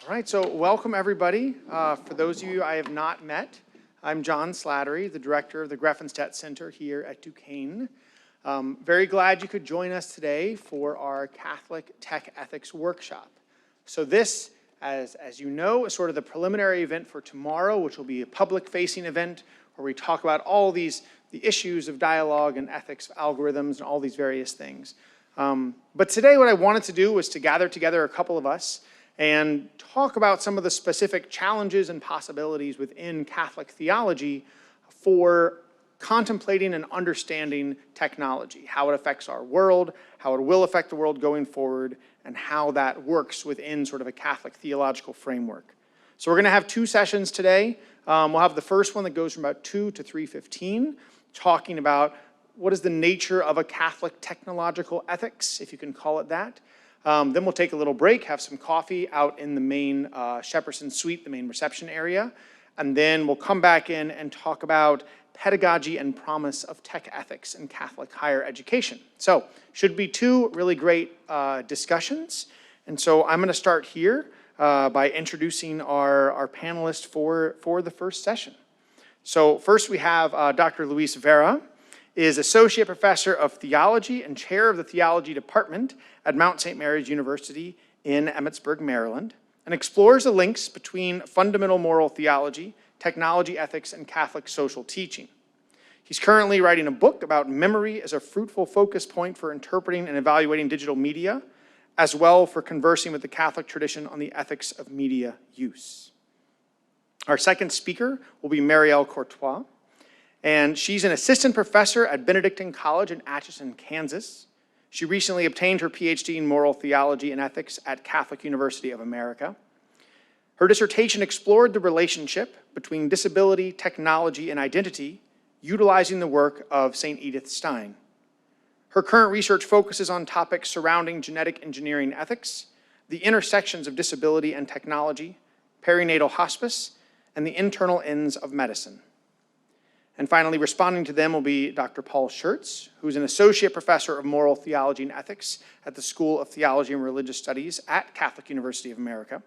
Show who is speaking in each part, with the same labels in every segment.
Speaker 1: All right, so welcome everybody. For those of you I have not met, I'm John Slattery, the director of the Grefenstette Center here at Duquesne. Very glad you could join us today for our Catholic Tech Ethics Workshop. So this, as you know, is sort of the preliminary event for tomorrow, which will be a public-facing event where we talk about all the issues of dialogue and ethics, algorithms, and all these various things. But today what I wanted to do was to gather together a couple of us and talk about some of the specific challenges and possibilities within Catholic theology for contemplating and understanding technology, how it affects our world, how it will affect the world going forward, and how that works within sort of a Catholic theological framework. So we're going to have two sessions today. We'll have the first one that goes from about 2 to 3:15, talking about what is the nature of a Catholic technological ethics, if you can call it that. Then we'll take a little break, have some coffee out in the main Shepperson Suite, the main reception area. And then we'll come back in and talk about pedagogy and promise of tech ethics in Catholic higher education. So should be two really great discussions. And so I'm going to start here by introducing our panelists for the first session. So first we have Dr. Luis Vera, is Associate Professor of Theology and Chair of the Theology Department at Mount St. Mary's University in Emmitsburg, Maryland, and explores the links between fundamental moral theology, technology ethics, and Catholic social teaching. He's currently writing a book about memory as a fruitful focus point for interpreting and evaluating digital media, as well for conversing with the Catholic tradition on the ethics of media use. Our second speaker will be Marielle Courtois, and she's an assistant professor at Benedictine College in Atchison, Kansas. She recently obtained her PhD in moral theology and ethics at Catholic University of America. Her dissertation explored the relationship between disability, technology, and identity, utilizing the work of St. Edith Stein. Her current research focuses on topics surrounding genetic engineering ethics, the intersections of disability and technology, perinatal hospice, and the internal ends of medicine. And finally, responding to them will be Dr. Paul Schertz, who's an associate professor of moral theology and ethics at the School of Theology and Religious Studies at Catholic University of America.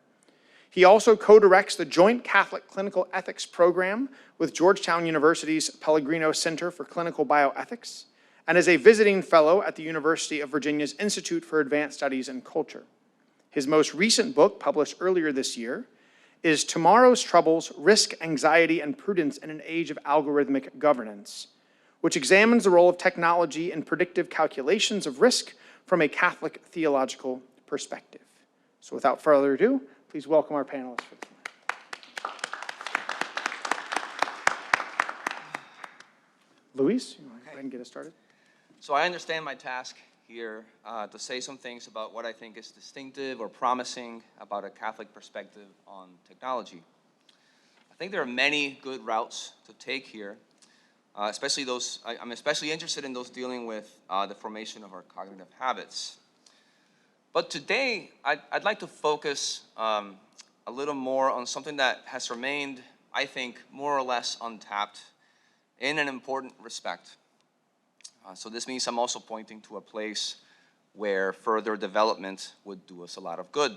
Speaker 1: He also co-directs the Joint Catholic Clinical Ethics Program with Georgetown University's Pellegrino Center for Clinical Bioethics, and is a visiting fellow at the University of Virginia's Institute for Advanced Studies and Culture. His most recent book, published earlier this year, is Tomorrow's Troubles, Risk, Anxiety, and Prudence in an Age of Algorithmic Governance, which examines the role of technology in predictive calculations of risk from a Catholic theological perspective. So without further ado, please welcome our panelists for tonight. Luis, you want to go ahead and get us started?
Speaker 2: So I understand my task here to say some things about what I think is distinctive or promising about a Catholic perspective on technology. I think there are many good routes to take here, especially those, I'm especially interested in those dealing with the formation of our cognitive habits. But today, I'd like to focus a little more on something that has remained, I think, more or less untapped in an important respect. So this means I'm also pointing to a place where further development would do us a lot of good.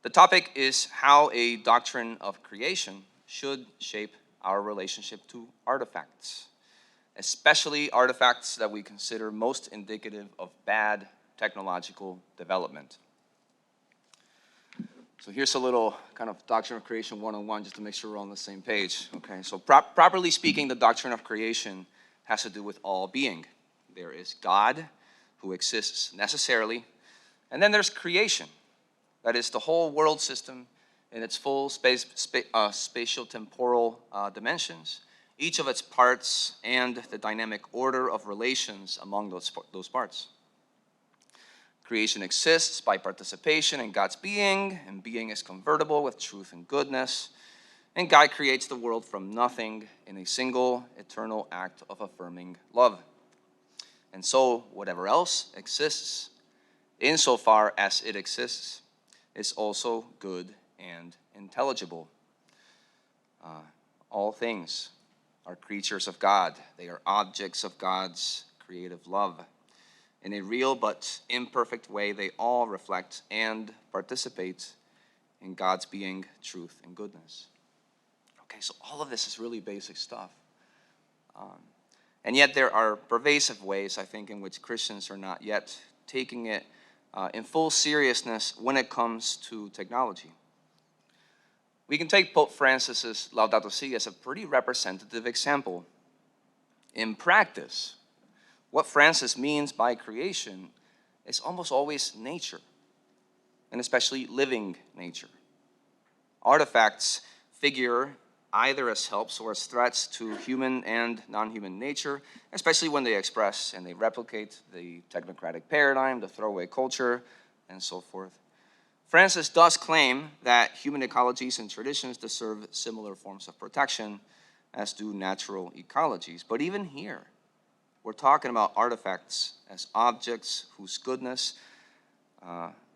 Speaker 2: The topic is how a doctrine of creation should shape our relationship to artifacts, especially artifacts that we consider most indicative of bad technological development. So here's a little kind of doctrine of creation 101, just to make sure we're on the same page. Okay, so properly speaking, the doctrine of creation has to do with all being. There is God, who exists necessarily, and then there's creation. That is the whole world system in its full spatial-temporal dimensions, each of its parts and the dynamic order of relations among those parts. Creation exists by participation in God's being, and being is convertible with truth and goodness, and God creates the world from nothing in a single eternal act of affirming love. And so whatever else exists, insofar as it exists, is also good and intelligible. All things are creatures of God. They are objects of God's creative love. In a real but imperfect way, they all reflect and participate in God's being, truth, and goodness. Okay, so all of this is really basic stuff. And yet there are pervasive ways, I think, in which Christians are not yet taking it in full seriousness when it comes to technology. We can take Pope Francis's Laudato Si as a pretty representative example. In practice, what Francis means by creation is almost always nature, and especially living nature. Artifacts figure either as helps or as threats to human and non-human nature, especially when they express and they replicate the technocratic paradigm, the throwaway culture, and so forth. Francis does claim that human ecologies and traditions deserve similar forms of protection as do natural ecologies. But even here, we're talking about artifacts as objects whose goodness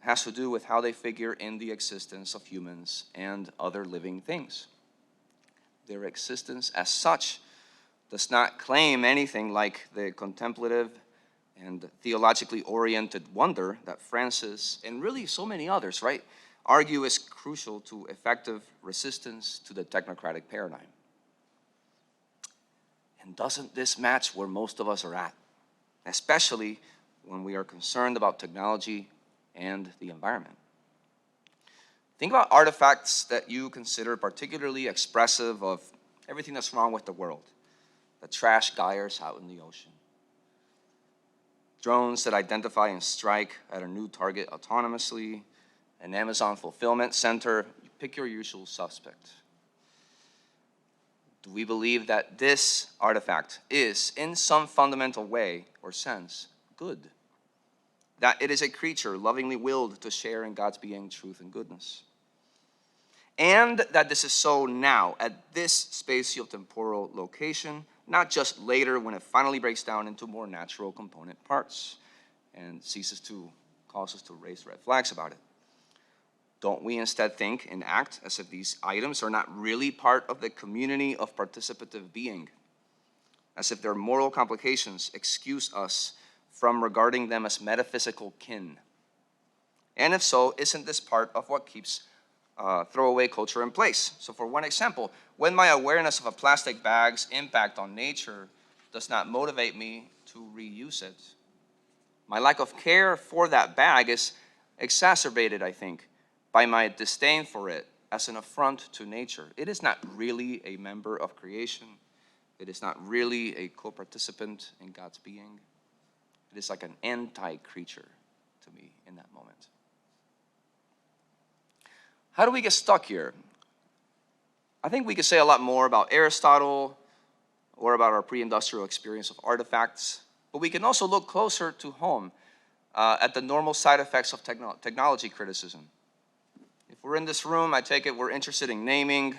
Speaker 2: has to do with how they figure in the existence of humans and other living things. Their existence as such does not claim anything like the contemplative and theologically oriented wonder that Francis, and really so many others, right, argue is crucial to effective resistance to the technocratic paradigm. And doesn't this match where most of us are at, especially when we are concerned about technology and the environment? Think about artifacts that you consider particularly expressive of everything that's wrong with the world. The trash gyres out in the ocean. Drones that identify and strike at a new target autonomously. An Amazon fulfillment center. Pick your usual suspect. Do we believe that this artifact is, in some fundamental way or sense, good? That it is a creature lovingly willed to share in God's being, truth, and goodness? And that this is so now, at this spatio-temporal location, not just later when it finally breaks down into more natural component parts and ceases to cause us to raise red flags about it. Don't we instead think and act as if these items are not really part of the community of participative being? As if their moral complications excuse us from regarding them as metaphysical kin? And if so, isn't this part of what keeps throwaway culture in place? So for one example, when my awareness of a plastic bag's impact on nature does not motivate me to reuse it, my lack of care for that bag is exacerbated, I think, by my disdain for it as an affront to nature. It is not really a member of creation. It is not really a co-participant in God's being. It is like an anti-creature to me in that moment. How do we get stuck here? I think we could say a lot more about Aristotle or about our pre-industrial experience of artifacts, but we can also look closer to home at the normal side effects of technology criticism. If we're in this room, I take it we're interested in naming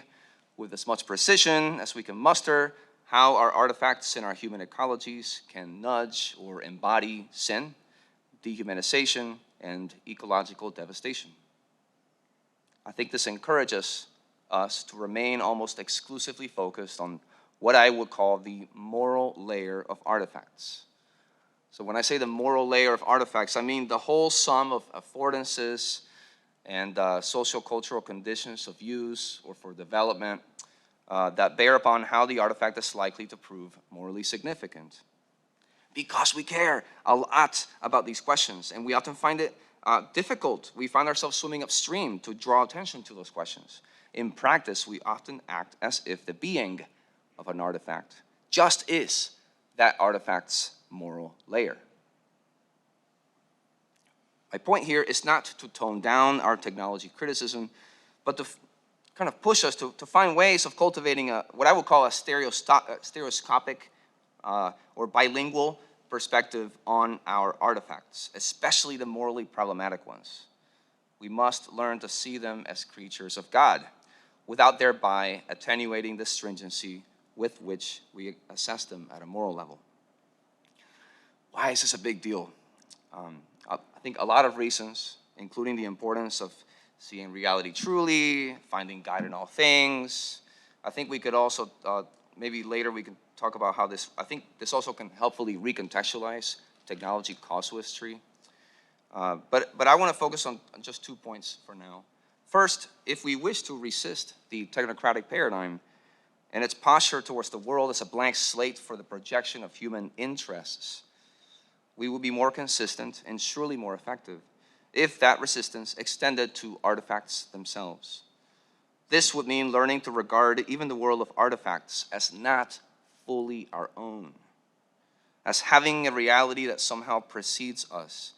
Speaker 2: with as much precision as we can muster how our artifacts in our human ecologies can nudge or embody sin, dehumanization, and ecological devastation. I think this encourages us to remain almost exclusively focused on what I would call the moral layer of artifacts. So when I say the moral layer of artifacts, I mean the whole sum of affordances and socio-cultural conditions of use or for development that bear upon how the artifact is likely to prove morally significant. Because we care a lot about these questions, and we often find it difficult. We find ourselves swimming upstream to draw attention to those questions. In practice, we often act as if the being of an artifact just is that artifact's moral layer. My point here is not to tone down our technology criticism, but to kind of push us to find ways of cultivating what I would call a stereoscopic or bilingual perspective on our artifacts, especially the morally problematic ones. We must learn to see them as creatures of God, without thereby attenuating the stringency with which we assess them at a moral level. Why is this a big deal? I think a lot of reasons, including the importance of seeing reality truly, finding God in all things. I think we could also, maybe later we can talk about how I think this also can helpfully recontextualize technology casuistry. But I want to focus on just 2 points for now. First, if we wish to resist the technocratic paradigm and its posture towards the world as a blank slate for the projection of human interests, we will be more consistent and surely more effective if that resistance extended to artifacts themselves. This would mean learning to regard even the world of artifacts as not fully our own, as having a reality that somehow precedes us,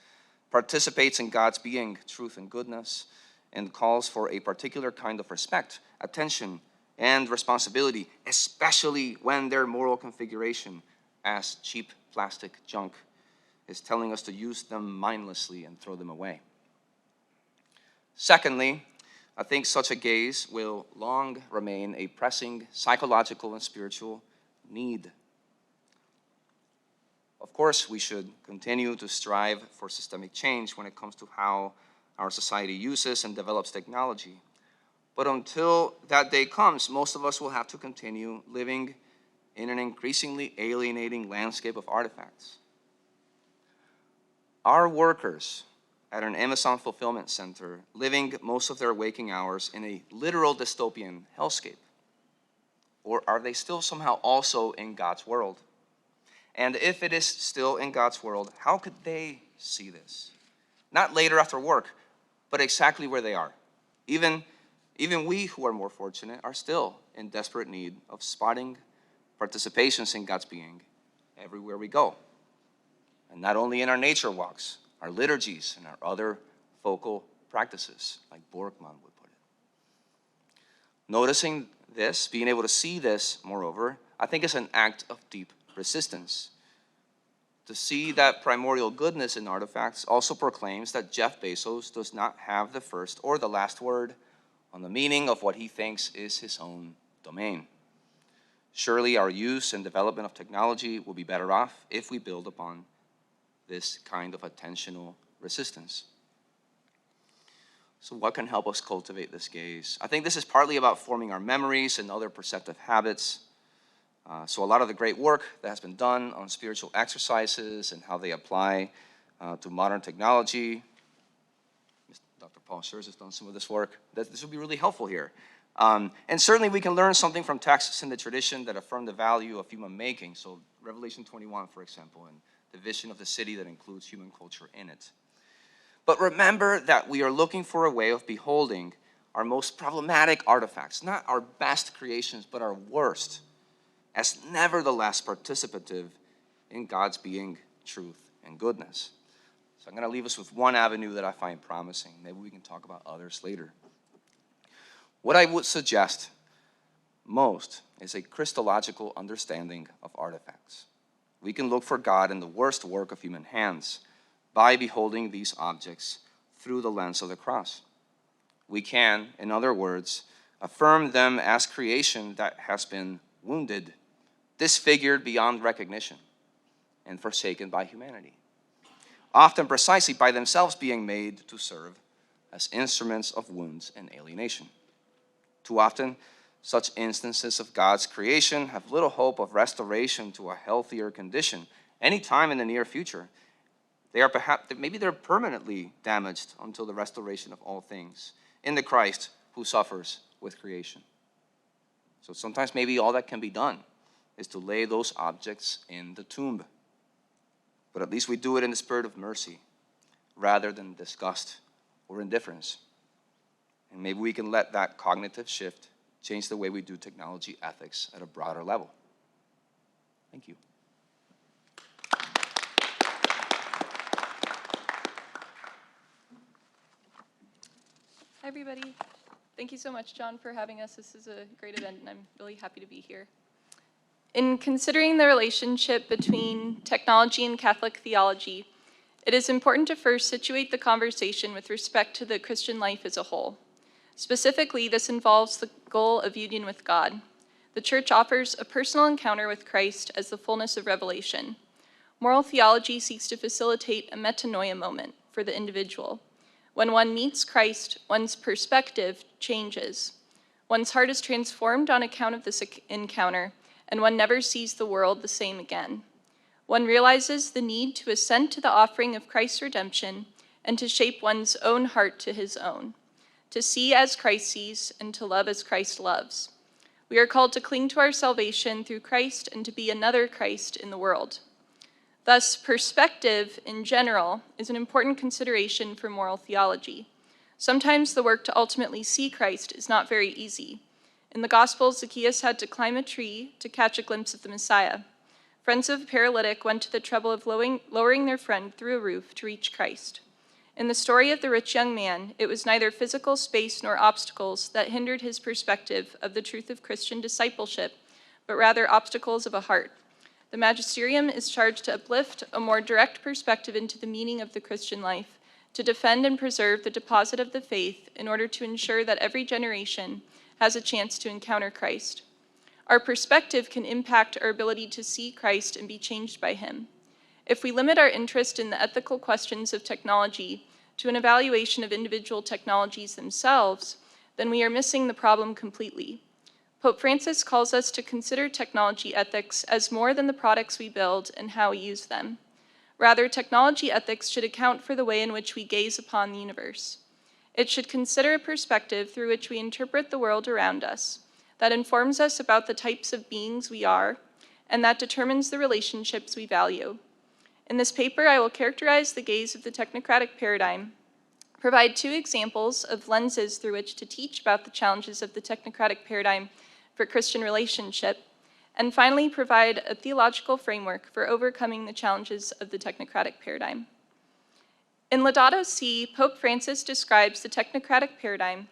Speaker 2: participates in God's being, truth, and goodness, and calls for a particular kind of respect, attention, and responsibility, especially when their moral configuration as cheap plastic junk is telling us to use them mindlessly and throw them away. Secondly, I think such a gaze will long remain a pressing psychological and spiritual need. Of course, we should continue to strive for systemic change when it comes to how our society uses and develops technology. But until that day comes, most of us will have to continue living in an increasingly alienating landscape of artifacts. Our workers at an Amazon fulfillment center living most of their waking hours in a literal dystopian hellscape? Or are they still somehow also in God's world? And if it is still in God's world, how could they see this? Not later after work, but exactly where they are. Even we who are more fortunate are still in desperate need of spotting participations in God's being everywhere we go. And not only in our nature walks, our liturgies, and our other focal practices, like Borkman would put it. Noticing this, being able to see this, moreover, I think is an act of deep resistance. To see that primordial goodness in artifacts also proclaims that Jeff Bezos does not have the first or the last word on the meaning of what he thinks is his own domain. Surely our use and development of technology will be better off if we build upon this kind of attentional resistance. So what can help us cultivate this gaze? I think this is partly about forming our memories and other perceptive habits. So a lot of the great work that has been done on spiritual exercises and how they apply to modern technology. Dr. Paul Schurz has done some of this work. This will be really helpful here. And certainly we can learn something from texts in the tradition that affirm the value of human making. So Revelation 21, for example, and the vision of the city that includes human culture in it. But remember that we are looking for a way of beholding our most problematic artifacts, not our best creations, but our worst, as nevertheless participative in God's being, truth, and goodness. So I'm going to leave us with one avenue that I find promising. Maybe we can talk about others later. What I would suggest most is a Christological understanding of artifacts. We can look for God in the worst work of human hands by beholding these objects through the lens of the cross. We can, in other words, affirm them as creation that has been wounded, disfigured beyond recognition, and forsaken by humanity, often precisely by themselves being made to serve as instruments of wounds and alienation. Too often, such instances of God's creation have little hope of restoration to a healthier condition anytime in the near future. Maybe they're permanently damaged until the restoration of all things in the Christ who suffers with creation. So sometimes maybe all that can be done is to lay those objects in the tomb. But at least we do it in the spirit of mercy rather than disgust or indifference. And maybe we can let that cognitive shift change the way we do technology ethics at a broader level. Thank you.
Speaker 3: Hi, everybody. Thank you so much, John, for having us. This is a great event, and I'm really happy to be here. In considering the relationship between technology and Catholic theology, it is important to first situate the conversation with respect to the Christian life as a whole. Specifically, this involves the goal of union with God. The Church offers a personal encounter with Christ as the fullness of revelation. Moral theology seeks to facilitate a metanoia moment for the individual. When one meets Christ, one's perspective changes. One's heart is transformed on account of this encounter, and one never sees the world the same again. One realizes the need to assent to the offering of Christ's redemption and to shape one's own heart to his own. to see as Christ sees, and to love as Christ loves. We are called to cling to our salvation through Christ and to be another Christ in the world. Thus, perspective in general is an important consideration for moral theology. Sometimes the work to ultimately see Christ is not very easy. In the Gospels, Zacchaeus had to climb a tree to catch a glimpse of the Messiah. Friends of a paralytic went to the trouble of lowering their friend through a roof to reach Christ. In the story of the rich young man, it was neither physical space nor obstacles that hindered his perspective of the truth of Christian discipleship, but rather obstacles of a heart. The magisterium is charged to uplift a more direct perspective into the meaning of the Christian life, to defend and preserve the deposit of the faith in order to ensure that every generation has a chance to encounter Christ. Our perspective can impact our ability to see Christ and be changed by him. If we limit our interest in the ethical questions of technology to an evaluation of individual technologies themselves, then we are missing the problem completely. Pope Francis calls us to consider technology ethics as more than the products we build and how we use them. Rather, technology ethics should account for the way in which we gaze upon the universe. It should consider a perspective through which we interpret the world around us, that informs us about the types of beings we are, and that determines the relationships we value. In this paper, I will characterize the gaze of the technocratic paradigm, provide 2 examples of lenses through which to teach about the challenges of the technocratic paradigm for Christian relationship, and finally provide a theological framework for overcoming the challenges of the technocratic paradigm. In Laudato Si, Pope Francis describes the technocratic paradigm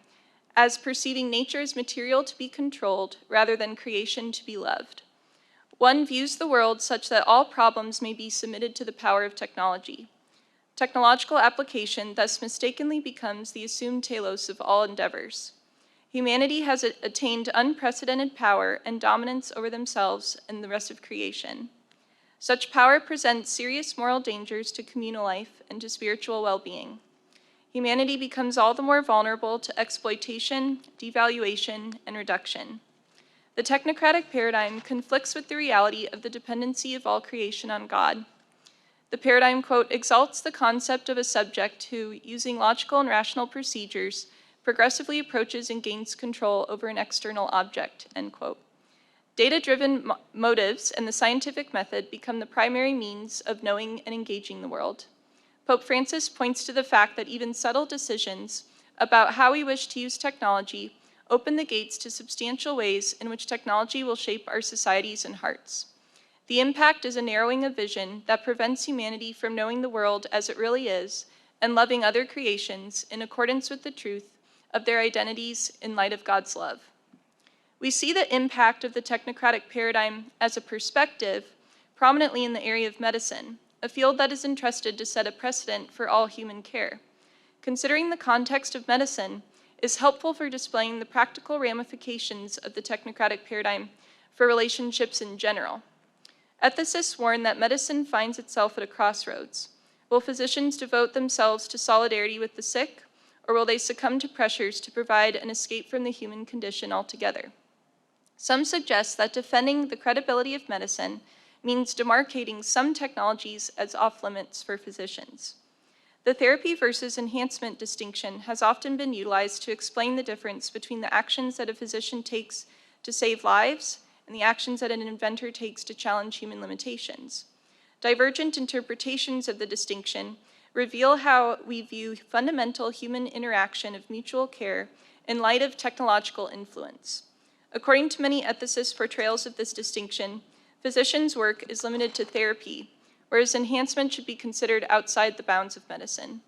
Speaker 3: as perceiving nature as material to be controlled rather than creation to be loved. One views the world such that all problems may be submitted to the power of technology. Technological application thus mistakenly becomes the assumed telos of all endeavors. Humanity has attained unprecedented power and dominance over themselves and the rest of creation. Such power presents serious moral dangers to communal life and to spiritual well-being. Humanity becomes all the more vulnerable to exploitation, devaluation, and reduction. The technocratic paradigm conflicts with the reality of the dependency of all creation on God. The paradigm, quote, exalts the concept of a subject who, using logical and rational procedures, progressively approaches and gains control over an external object, end quote. Data-driven motives and the scientific method become the primary means of knowing and engaging the world. Pope Francis points to the fact that even subtle decisions about how we wish to use technology open the gates to substantial ways in which technology will shape our societies and hearts. The impact is a narrowing of vision that prevents humanity from knowing the world as it really is and loving other creations in accordance with the truth of their identities in light of God's love. We see the impact of the technocratic paradigm as a perspective prominently in the area of medicine, a field that is entrusted to set a precedent for all human care. Considering the context of medicine is helpful for displaying the practical ramifications of the technocratic paradigm for relationships in general. Ethicists warn that medicine finds itself at a crossroads. Will physicians devote themselves to solidarity with the sick, or will they succumb to pressures to provide an escape from the human condition altogether? Some suggest that defending the credibility of medicine means demarcating some technologies as off-limits for physicians. The therapy versus enhancement distinction has often been utilized to explain the difference between the actions that a physician takes to save lives and the actions that an inventor takes to challenge human limitations. Divergent interpretations of the distinction reveal how we view fundamental human interaction of mutual care in light of technological influence. According to many ethicists' portrayals of this distinction, physicians' work is limited to therapy, whereas enhancement should be considered outside the bounds of medicine.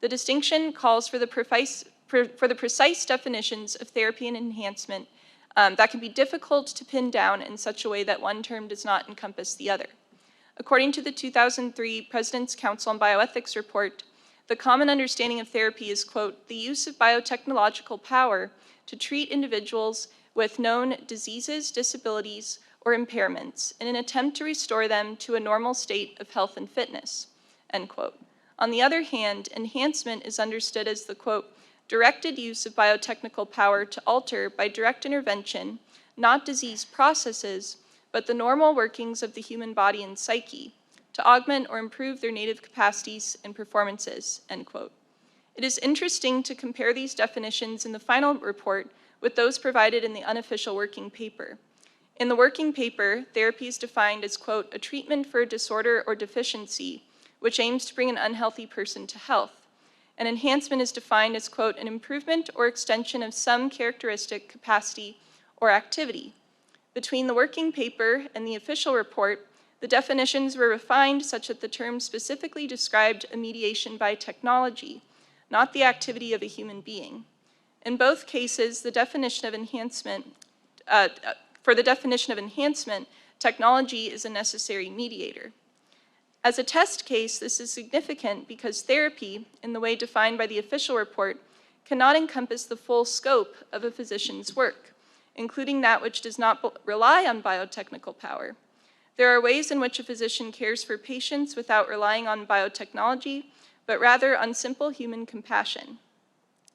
Speaker 3: The distinction calls for the precise definitions of therapy and enhancement that can be difficult to pin down in such a way that one term does not encompass the other. According to the 2003 President's Council on Bioethics report, the common understanding of therapy is, quote, the use of biotechnological power to treat individuals with known diseases, disabilities, or impairments in an attempt to restore them to a normal state of health and fitness, end quote. On the other hand, enhancement is understood as the, quote, directed use of biotechnical power to alter by direct intervention, not disease processes, but the normal workings of the human body and psyche, to augment or improve their native capacities and performances, end quote. It is interesting to compare these definitions in the final report with those provided in the unofficial working paper. In the working paper, therapy is defined as, quote, a treatment for a disorder or deficiency which aims to bring an unhealthy person to health. And enhancement is defined as, quote, an improvement or extension of some characteristic, capacity, or activity. Between the working paper and the official report, the definitions were refined such that the term specifically described a mediation by technology, not the activity of a human being. In both cases, the definition of enhancement, for the definition of enhancement, technology is a necessary mediator. As a test case, this is significant because therapy, in the way defined by the official report, cannot encompass the full scope of a physician's work, including that which does not rely on biotechnical power. There are ways in which a physician cares for patients without relying on biotechnology, but rather on simple human compassion.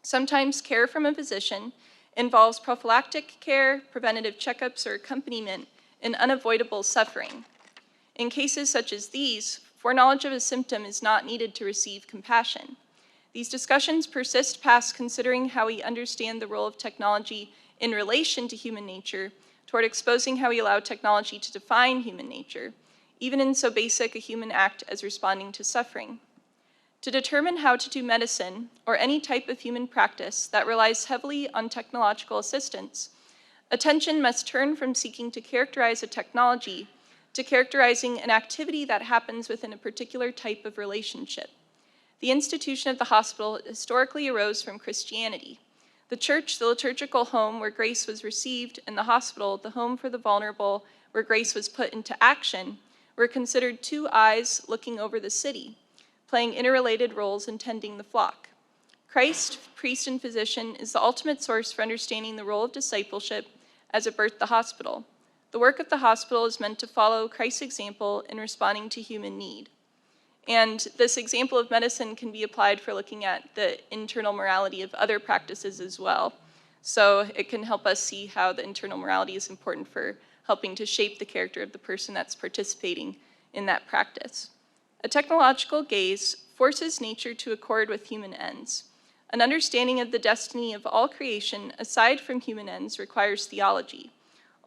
Speaker 3: Sometimes care from a physician involves prophylactic care, preventative checkups, or accompaniment in unavoidable suffering. In cases such as these, foreknowledge of a symptom is not needed to receive compassion. These discussions persist past considering how we understand the role of technology in relation to human nature, toward exposing how we allow technology to define human nature, even in so basic a human act as responding to suffering. To determine how to do medicine, or any type of human practice that relies heavily on technological assistance, attention must turn from seeking to characterize a technology to characterizing an activity that happens within a particular type of relationship. The institution of the hospital historically arose from Christianity. The church, the liturgical home where grace was received, and the hospital, the home for the vulnerable, where grace was put into action, were considered two eyes looking over the city, playing interrelated roles in tending the flock. Christ, priest and physician, is the ultimate source for understanding the role of discipleship as it birthed the hospital. The work of the hospital is meant to follow Christ's example in responding to human need. And this example of medicine can be applied for looking at the internal morality of other practices as well. So it can help us see how the internal morality is important for helping to shape the character of the person that's participating in that practice. A technological gaze forces nature to accord with human ends. An understanding of the destiny of all creation, aside from human ends, requires theology.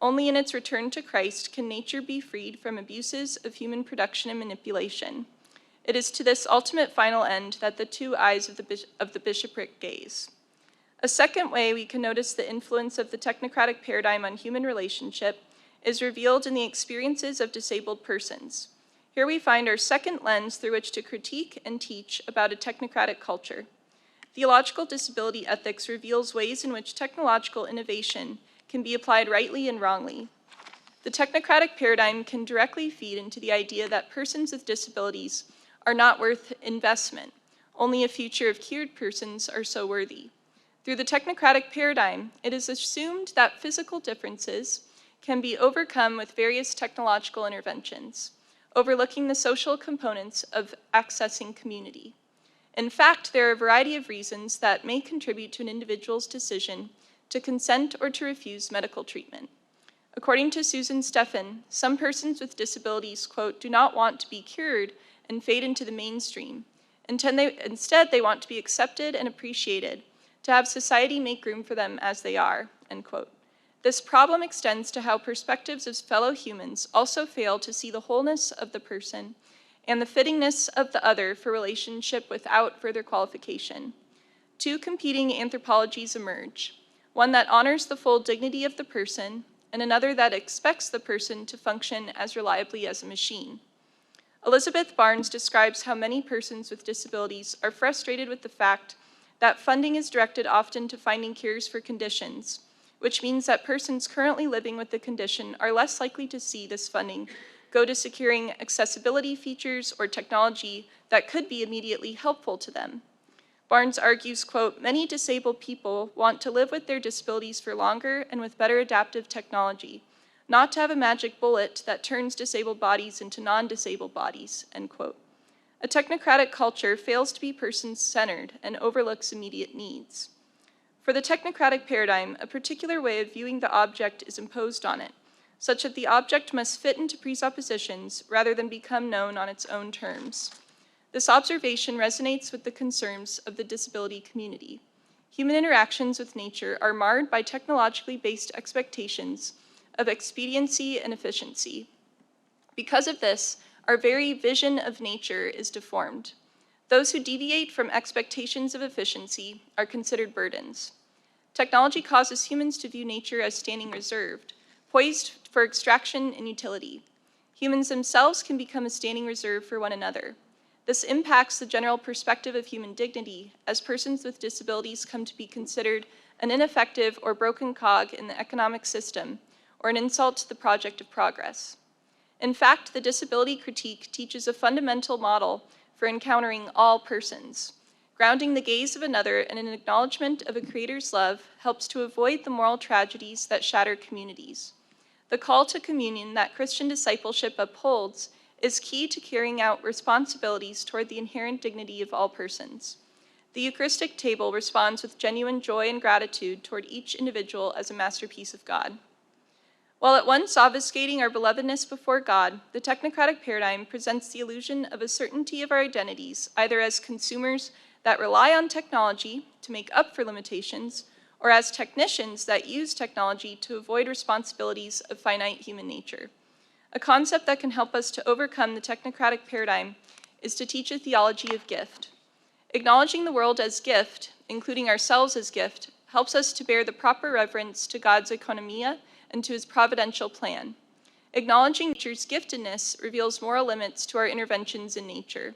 Speaker 3: Only in its return to Christ can nature be freed from abuses of human production and manipulation. It is to this ultimate final end that the two eyes of the bishopric gaze. A second way we can notice the influence of the technocratic paradigm on human relationship is revealed in the experiences of disabled persons. Here we find our second lens through which to critique and teach about a technocratic culture. Theological disability ethics reveals ways in which technological innovation can be applied rightly and wrongly. The technocratic paradigm can directly feed into the idea that persons with disabilities are not worth investment. Only a future of cured persons are so worthy. Through the technocratic paradigm, it is assumed that physical differences can be overcome with various technological interventions, overlooking the social components of accessing community. In fact, there are a variety of reasons that may contribute to an individual's decision to consent or to refuse medical treatment. According to Susan Steffen, some persons with disabilities, quote, do not want to be cured and fade into the mainstream. Instead, they want to be accepted and appreciated, to have society make room for them as they are, end quote. This problem extends to how perspectives of fellow humans also fail to see the wholeness of the person and the fittingness of the other for relationship without further qualification. Two competing anthropologies emerge, one that honors the full dignity of the person, and another that expects the person to function as reliably as a machine. Elizabeth Barnes describes how many persons with disabilities are frustrated with the fact that funding is directed often to finding cures for conditions, which means that persons currently living with the condition are less likely to see this funding go to securing accessibility features or technology that could be immediately helpful to them. Barnes argues, quote, many disabled people want to live with their disabilities for longer and with better adaptive technology, not to have a magic bullet that turns disabled bodies into non-disabled bodies, end quote. A technocratic culture fails to be person-centered and overlooks immediate needs. For the technocratic paradigm, a particular way of viewing the object is imposed on it, such that the object must fit into presuppositions rather than become known on its own terms. This observation resonates with the concerns of the disability community. Human interactions with nature are marred by technologically based expectations of expediency and efficiency. Because of this, our very vision of nature is deformed. Those who deviate from expectations of efficiency are considered burdens. Technology causes humans to view nature as standing reserved, poised for extraction and utility. Humans themselves can become a standing reserve for one another. This impacts the general perspective of human dignity, as persons with disabilities come to be considered an ineffective or broken cog in the economic system, or an insult to the project of progress. In fact, the disability critique teaches a fundamental model for encountering all persons. Grounding the gaze of another in an acknowledgement of a creator's love helps to avoid the moral tragedies that shatter communities. The call to communion that Christian discipleship upholds is key to carrying out responsibilities toward the inherent dignity of all persons. The Eucharistic table responds with genuine joy and gratitude toward each individual as a masterpiece of God. While at once obfuscating our belovedness before God, the technocratic paradigm presents the illusion of a certainty of our identities, either as consumers that rely on technology to make up for limitations, or as technicians that use technology to avoid responsibilities of finite human nature. A concept that can help us to overcome the technocratic paradigm is to teach a theology of gift. Acknowledging the world as gift, including ourselves as gift, helps us to bear the proper reverence to God's economia and to his providential plan. Acknowledging nature's giftedness reveals moral limits to our interventions in nature.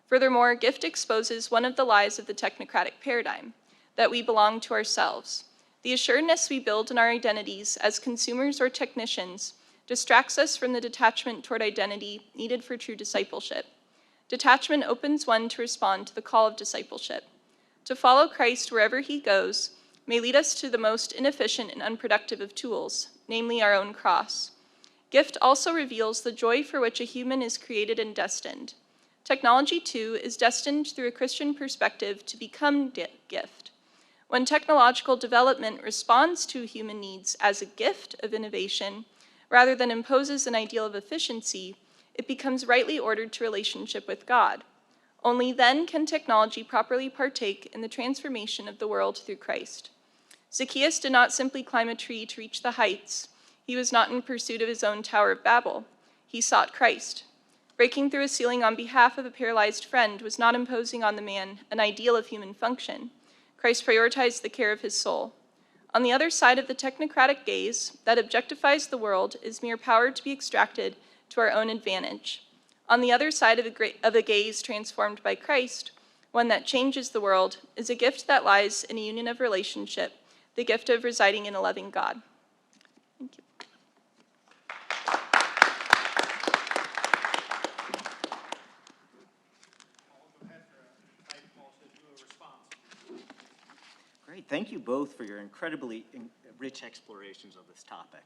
Speaker 3: Furthermore, gift exposes one of the lies of the technocratic paradigm, that we belong to ourselves. The assuredness we build in our identities as consumers or technicians distracts us from the detachment toward identity needed for true discipleship. Detachment opens one to respond to the call of discipleship. To follow Christ wherever he goes may lead us to the most inefficient and unproductive of tools, namely our own cross. Gift also reveals the joy for which a human is created and destined. Technology, too, is destined through a Christian perspective to become gift. When technological development responds to human needs as a gift of innovation, rather than imposes an ideal of efficiency, it becomes rightly ordered to relationship with God. Only then can technology properly partake in the transformation of the world through Christ. Zacchaeus did not simply climb a tree to reach the heights. He was not in pursuit of his own Tower of Babel. He sought Christ. Breaking through a ceiling on behalf of a paralyzed friend was not imposing on the man an ideal of human function. Christ prioritized the care of his soul. On the other side of the technocratic gaze that objectifies the world is mere power to be extracted to our own advantage. On the other side of a gaze transformed by Christ, one that changes the world, is a gift that lies in a union of relationship, the gift of residing in a loving God. Thank you.
Speaker 4: Great, thank you both for your incredibly rich explorations of this topic.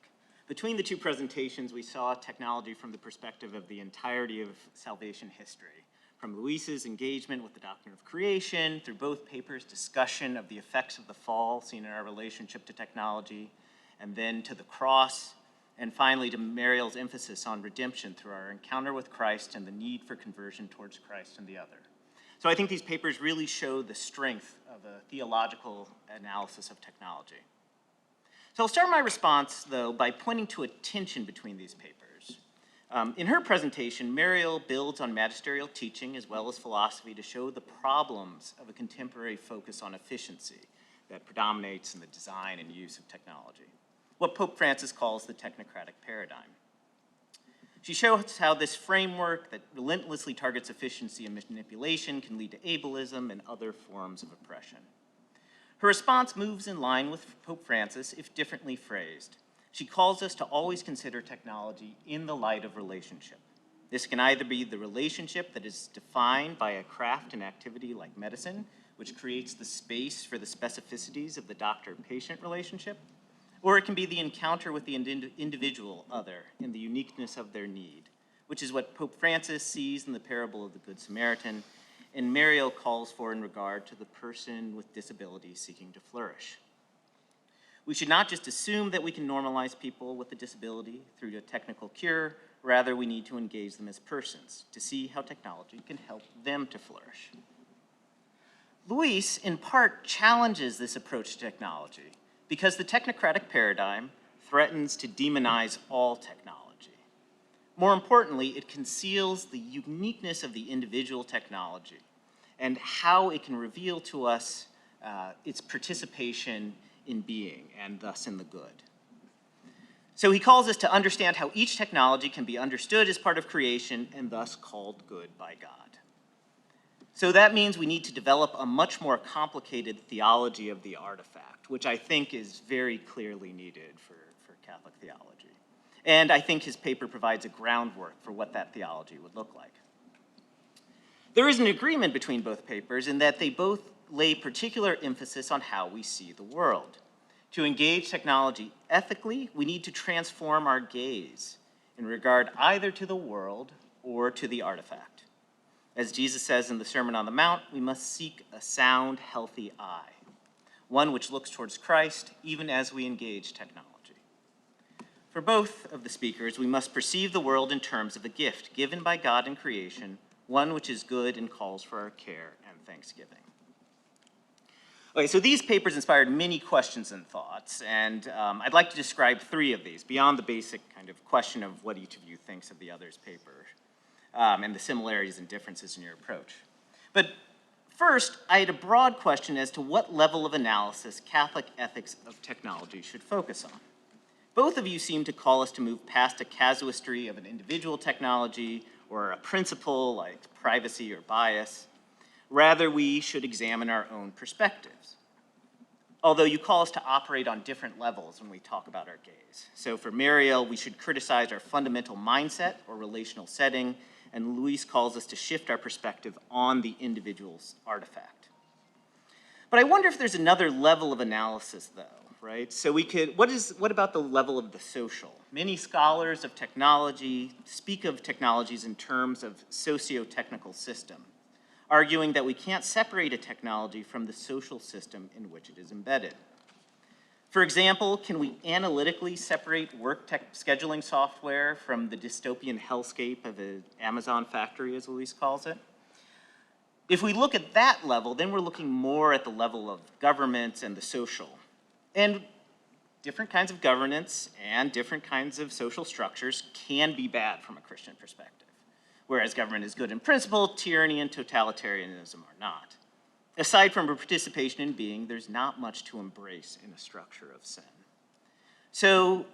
Speaker 4: Between the two presentations, we saw technology from the perspective of the entirety of salvation history, from Luis's engagement with the doctrine of creation, through both papers' discussion of the effects of the fall seen in our relationship to technology, and then to the cross, and finally to Mariel's emphasis on redemption through our encounter with Christ and the need for conversion towards Christ and the other. So I think these papers really show the strength of a theological analysis of technology. So I'll start my response, though, by pointing to a tension between these papers. In her presentation, Mariel builds on magisterial teaching as well as philosophy to show the problems of a contemporary focus on efficiency that predominates in the design and use of technology, what Pope Francis calls the technocratic paradigm. She shows how this framework that relentlessly targets efficiency and manipulation can lead to ableism and other forms of oppression. Her response moves in line with Pope Francis, if differently phrased. She calls us to always consider technology in the light of relationship. This can either be the relationship that is defined by a craft and activity like medicine, which creates the space for the specificities of the doctor-patient relationship, or it can be the encounter with the individual other in the uniqueness of their need, which is what Pope Francis sees in the parable of the Good Samaritan, and Mariel calls for in regard to the person with disability seeking to flourish. We should not just assume that we can normalize people with a disability through a technical cure. Rather, we need to engage them as persons to see how technology can help them to flourish. Luis, in part, challenges this approach to technology because the technocratic paradigm threatens to demonize all technology. More importantly, it conceals the uniqueness of the individual technology and how it can reveal to us its participation in being and thus in the good. So he calls us to understand how each technology can be understood as part of creation and thus called good by God. So that means we need to develop a much more complicated theology of the artifact, which I think is very clearly needed for Catholic theology. And I think his paper provides a groundwork for what that theology would look like. There is an agreement between both papers in that they both lay particular emphasis on how we see the world. To engage technology ethically, we need to transform our gaze in regard either to the world or to the artifact. As Jesus says in the Sermon on the Mount, we must seek a sound, healthy eye, one which looks towards Christ even as we engage technology. For both of the speakers, we must perceive the world in terms of a gift given by God in creation, one which is good and calls for our care and thanksgiving. Okay, so these papers inspired many questions and thoughts, and I'd like to describe three of these, beyond the basic kind of question of what each of you thinks of the other's paper, and the similarities and differences in your approach. But first, I had a broad question as to what level of analysis Catholic ethics of technology should focus on. Both of you seem to call us to move past a casuistry of an individual technology or a principle like privacy or bias. Rather, we should examine our own perspectives. Although you call us to operate on different levels when we talk about our gaze. So for Mariel, we should criticize our fundamental mindset or relational setting, and Luis calls us to shift our perspective on the individual's artifact. But I wonder if there's another level of analysis, though. Right? So what about the level of the social? Many scholars of technology speak of technologies in terms of socio-technical system, arguing that we can't separate a technology from the social system in which it is embedded. For example, can we analytically separate work scheduling software from the dystopian hellscape of an Amazon factory, as Luis calls it? If we look at that level, then we're looking more at the level of government and the social. And different kinds of governance and different kinds of social structures can be bad from a Christian perspective. Whereas government is good in principle, tyranny and totalitarianism are not. Aside from participation in being, there's not much to embrace in a structure of sin. So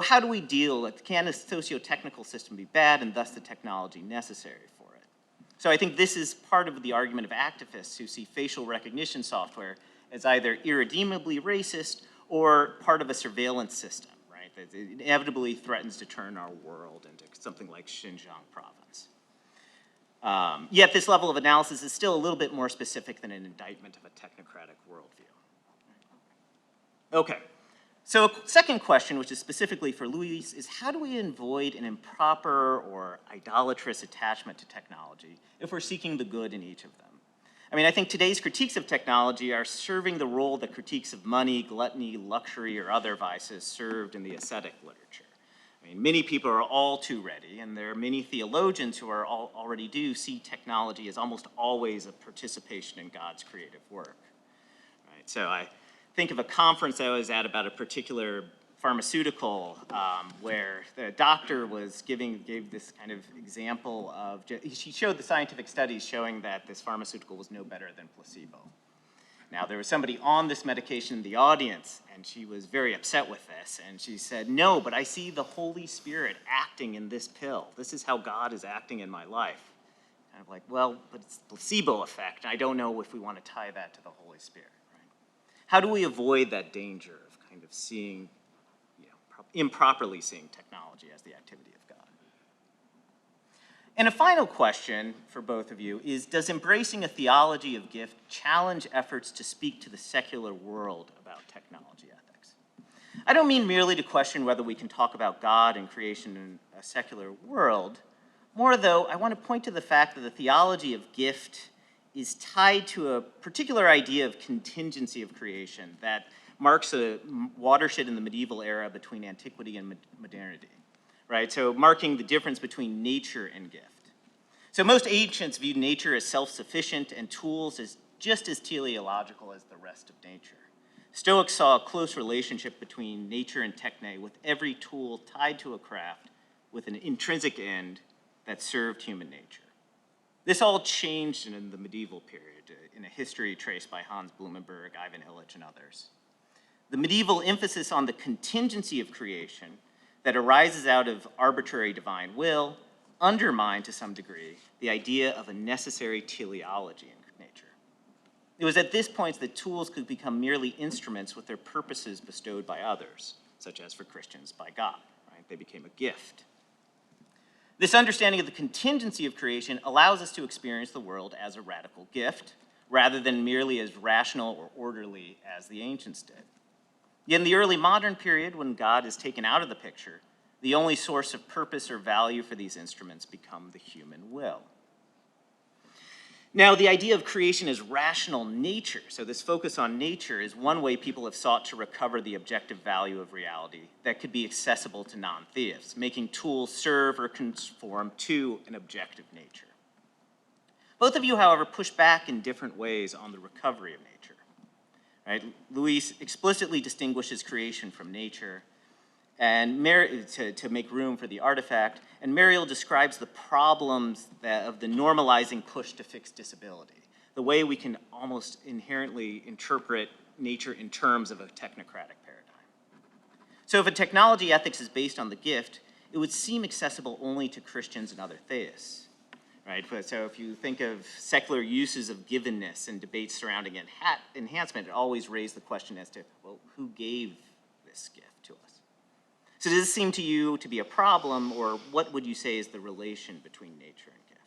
Speaker 4: how do we deal with, can a socio-technical system be bad and thus the technology necessary for it? So I think this is part of the argument of activists who see facial recognition software as either irredeemably racist or part of a surveillance system, right? That inevitably threatens to turn our world into something like Xinjiang province. Yet this level of analysis is still a little bit more specific than an indictment of a technocratic worldview. Okay, so a second question, which is specifically for Luis, is how do we avoid an improper or idolatrous attachment to technology if we're seeking the good in each of them? I mean, I think today's critiques of technology are serving the role that critiques of money, gluttony, luxury, or other vices served in the ascetic literature. I mean, many people are all too ready, and there are many theologians who are already do see technology as almost always a participation in God's creative work. Right? So I think of a conference I was at about a particular pharmaceutical where the doctor gave this kind of example of, he showed the scientific studies showing that this pharmaceutical was no better than placebo. Now, there was somebody on this medication in the audience, and she was very upset with this, and she said, no, but I see the Holy Spirit acting in this pill. This is how God is acting in my life. And I'm like, well, but it's the placebo effect. I don't know if we want to tie that to the Holy Spirit, right? How do we avoid that danger of kind of seeing, improperly seeing technology as the activity of God? And a final question for both of you is, does embracing a theology of gift challenge efforts to speak to the secular world about technology ethics? I don't mean merely to question whether we can talk about God and creation in a secular world. More, though, I want to point to the fact that the theology of gift is tied to a particular idea of contingency of creation that marks a watershed in the medieval era between antiquity and modernity, right? So marking the difference between nature and gift. So most ancients viewed nature as self-sufficient and tools as just as teleological as the rest of nature. Stoics saw a close relationship between nature and techne, with every tool tied to a craft with an intrinsic end that served human nature. This all changed in the medieval period, in a history traced by Hans Blumenberg, Ivan Illich, and others. The medieval emphasis on the contingency of creation that arises out of arbitrary divine will undermined, to some degree, the idea of a necessary teleology in nature. It was at this point that tools could become merely instruments with their purposes bestowed by others, such as for Christians by God, right? They became a gift. This understanding of the contingency of creation allows us to experience the world as a radical gift, rather than merely as rational or orderly as the ancients did. Yet in the early modern period, when God is taken out of the picture, the only source of purpose or value for these instruments become the human will. Now, the idea of creation as rational nature, so this focus on nature, is one way people have sought to recover the objective value of reality that could be accessible to non-theists, making tools serve or conform to an objective nature. Both of you, however, push back in different ways on the recovery of nature. Right? Luis explicitly distinguishes creation from nature, and to make room for the artifact, and Mariel describes the problems of the normalizing push to fix disability, the way we can almost inherently interpret nature in terms of a technocratic paradigm. So if a technology ethics is based on the gift, it would seem accessible only to Christians and other theists, right? So if you think of secular uses of givenness and debates surrounding enhancement, it always raised the question as to, well, who gave this gift to us? So does this seem to you to be a problem, or what would you say is the relation between nature and gift?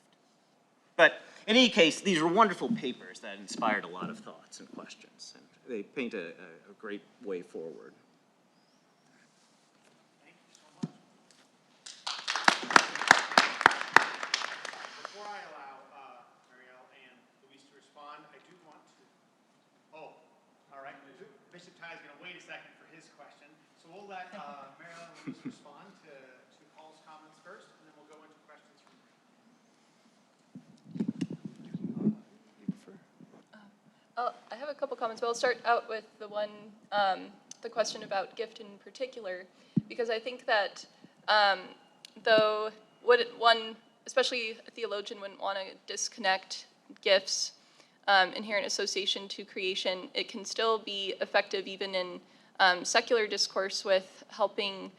Speaker 4: But in any case, these were wonderful papers that inspired a lot of thoughts and questions, and they paint a great way forward.
Speaker 1: Thank you so much. Before I allow Mariel and Luis to respond, I do want to, all right, Bishop Ty is going to wait a second for his question. So we'll let Mariel and Luis respond to Paul's comments first, and then we'll go into questions from
Speaker 3: I have a couple comments, but I'll start out with the one, the question about gift in particular, because I think that though one, especially a theologian, wouldn't want to disconnect gifts, inherent association to creation, it can still be effective even in secular discourse with helping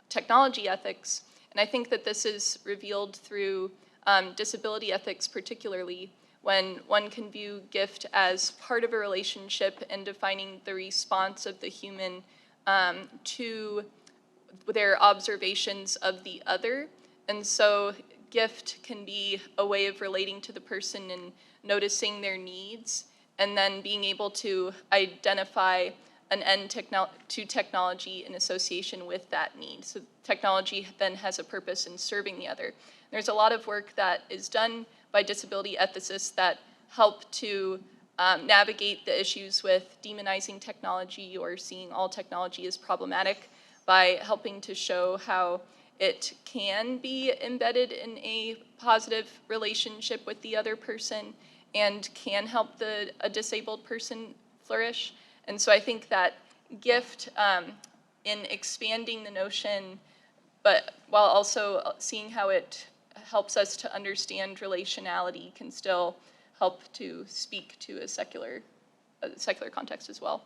Speaker 3: technology ethics. And I think that this is revealed through disability ethics particularly, when one can view gift as part of a relationship and defining the response of the human to their observations of the other. And so gift can be a way of relating to the person and noticing their needs, and then being able to identify an end to technology in association with that need. So technology then has a purpose in serving the other. There's a lot of work that is done by disability ethicists that help to navigate the issues with demonizing technology or seeing all technology as problematic by helping to show how it can be embedded in a positive relationship with the other person and can help a disabled person flourish. And so I think that gift in expanding the notion, but while also seeing how it helps us to understand relationality, can still help to speak to a secular context as well.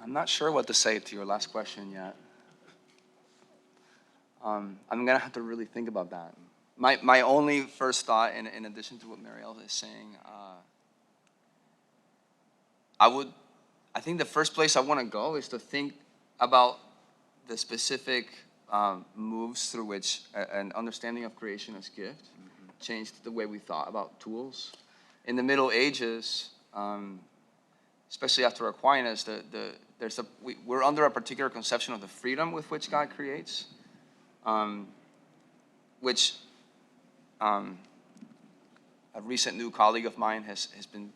Speaker 2: I'm not sure what to say to your last question yet. I'm gonna have to really think about that. My only first thought, in addition to what Mariel is saying, I think the first place I want to go is to think about the specific moves through which an understanding of creation as gift changed the way we thought about tools. In the Middle Ages, especially after Aquinas, we're under a particular conception of the freedom with which God creates, which a recent new colleague of mine has been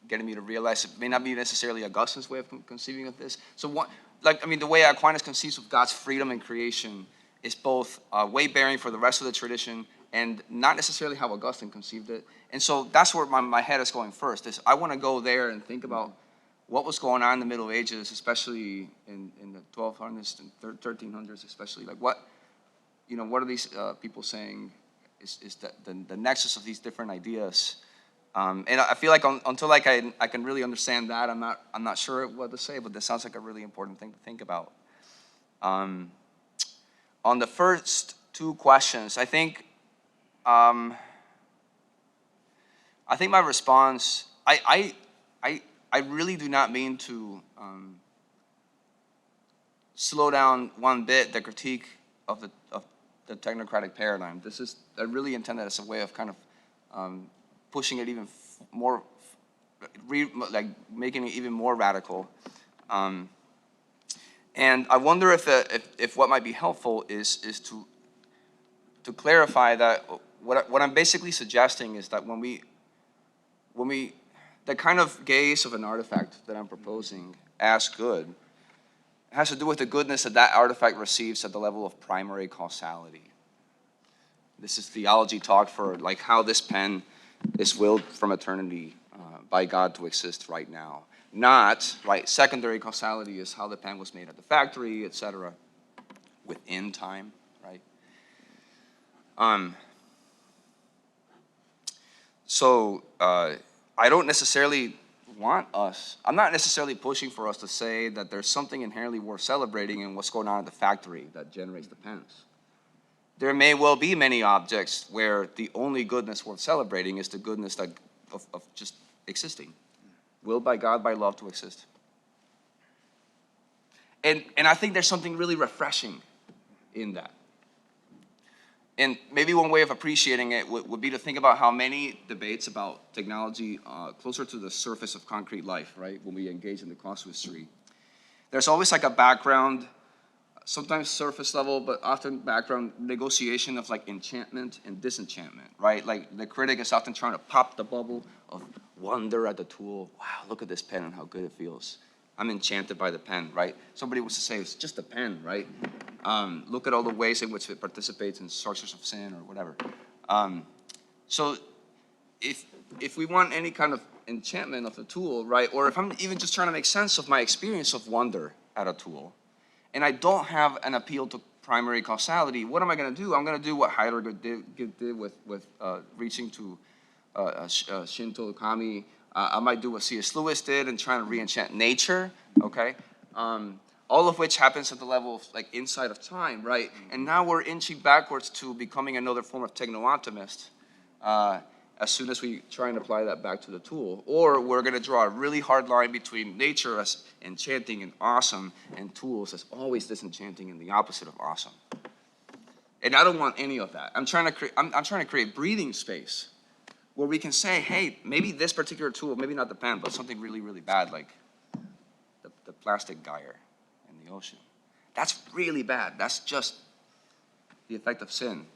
Speaker 2: getting me to realize it may not be necessarily Augustine's way of conceiving of this. So the way Aquinas conceives of God's freedom in creation is both weight-bearing for the rest of the tradition and not necessarily how Augustine conceived it. And so that's where my head is going first, is I want to go there and think about what was going on in the Middle Ages, especially in the 1200s and 1300s, especially. Like what are these people saying is the nexus of these different ideas. And I feel like until I can really understand that, I'm not sure what to say, but this sounds like a really important thing to think about. On the first two questions, I think my response, I really do not mean to slow down one bit the critique of the technocratic paradigm. I really intend that as a way of kind of pushing it even more, making it even more radical. And I wonder if what might be helpful is to clarify that what I'm basically suggesting is that when we the kind of gaze of an artifact that I'm proposing as good has to do with the goodness that artifact receives at the level of primary causality. This is theology talk for like how this pen is willed from eternity by God to exist right now. Not, right, secondary causality is how the pen was made at the factory, etc., within time, right? I don't necessarily I'm not necessarily pushing for us to say that there's something inherently worth celebrating in what's going on at the factory that generates the pens. There may well be many objects where the only goodness worth celebrating is the goodness of just existing, willed by God, by love to exist. And I think there's something really refreshing in that. And maybe one way of appreciating it would be to think about how many debates about technology closer to the surface of concrete life, right, when we engage in the casuistry, there's always like a background, sometimes surface level, but often background negotiation of like enchantment and disenchantment, right? Like the critic is often trying to pop the bubble of wonder at the tool. Wow, look at this pen and how good it feels. I'm enchanted by the pen, right? Somebody wants to say it's just a pen, right? Look at all the ways in which it participates in sources of sin or whatever. So if we want any kind of enchantment of the tool, right, or if I'm even just trying to make sense of my experience of wonder at a tool, and I don't have an appeal to primary causality, what am I going to do? I'm going to do what Heidegger did with reaching to Shinto Kami. I might do what C.S. Lewis did and trying to re-enchant nature, okay? All of which happens at the level of like inside of time, right? And now we're inching backwards to becoming another form of techno-optimist as soon as we try and apply that back to the tool. Or we're going to draw a really hard line between nature as enchanting and awesome and tools as always disenchanting and the opposite of awesome. And I don't want any of that. I'm trying to create breathing space where we can say, hey, maybe this particular tool, maybe not the pen, but something really, really bad like the plastic gyre in the ocean. That's really bad. That's just the effect of sin.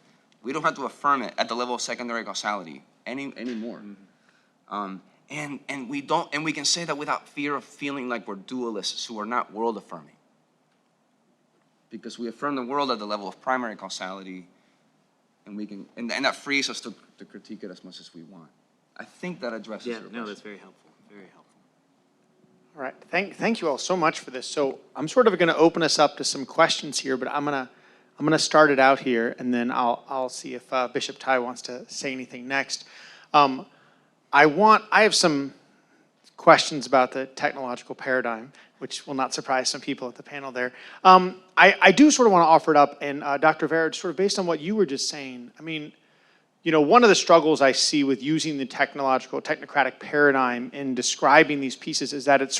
Speaker 2: We don't have to affirm it at the level of secondary causality anymore. And we can say that without fear of feeling like we're dualists who are not world affirming. Because we affirm the world at the level of primary causality, and we can and that frees us to critique it as much as we want. I think that addresses your question.
Speaker 4: No, that's very helpful. Very helpful.
Speaker 1: All right, thank you all so much for this. So I'm sort of going to open us up to some questions here, but I'm gonna start it out here, and then I'll see if Bishop Ty wants to say anything next. I have some questions about the technological paradigm, which will not surprise some people at the panel there. I do sort of want to offer it up, and Dr. Vera, sort of based on what you were just saying, I mean, one of the struggles I see with using the technocratic paradigm in describing these pieces is that it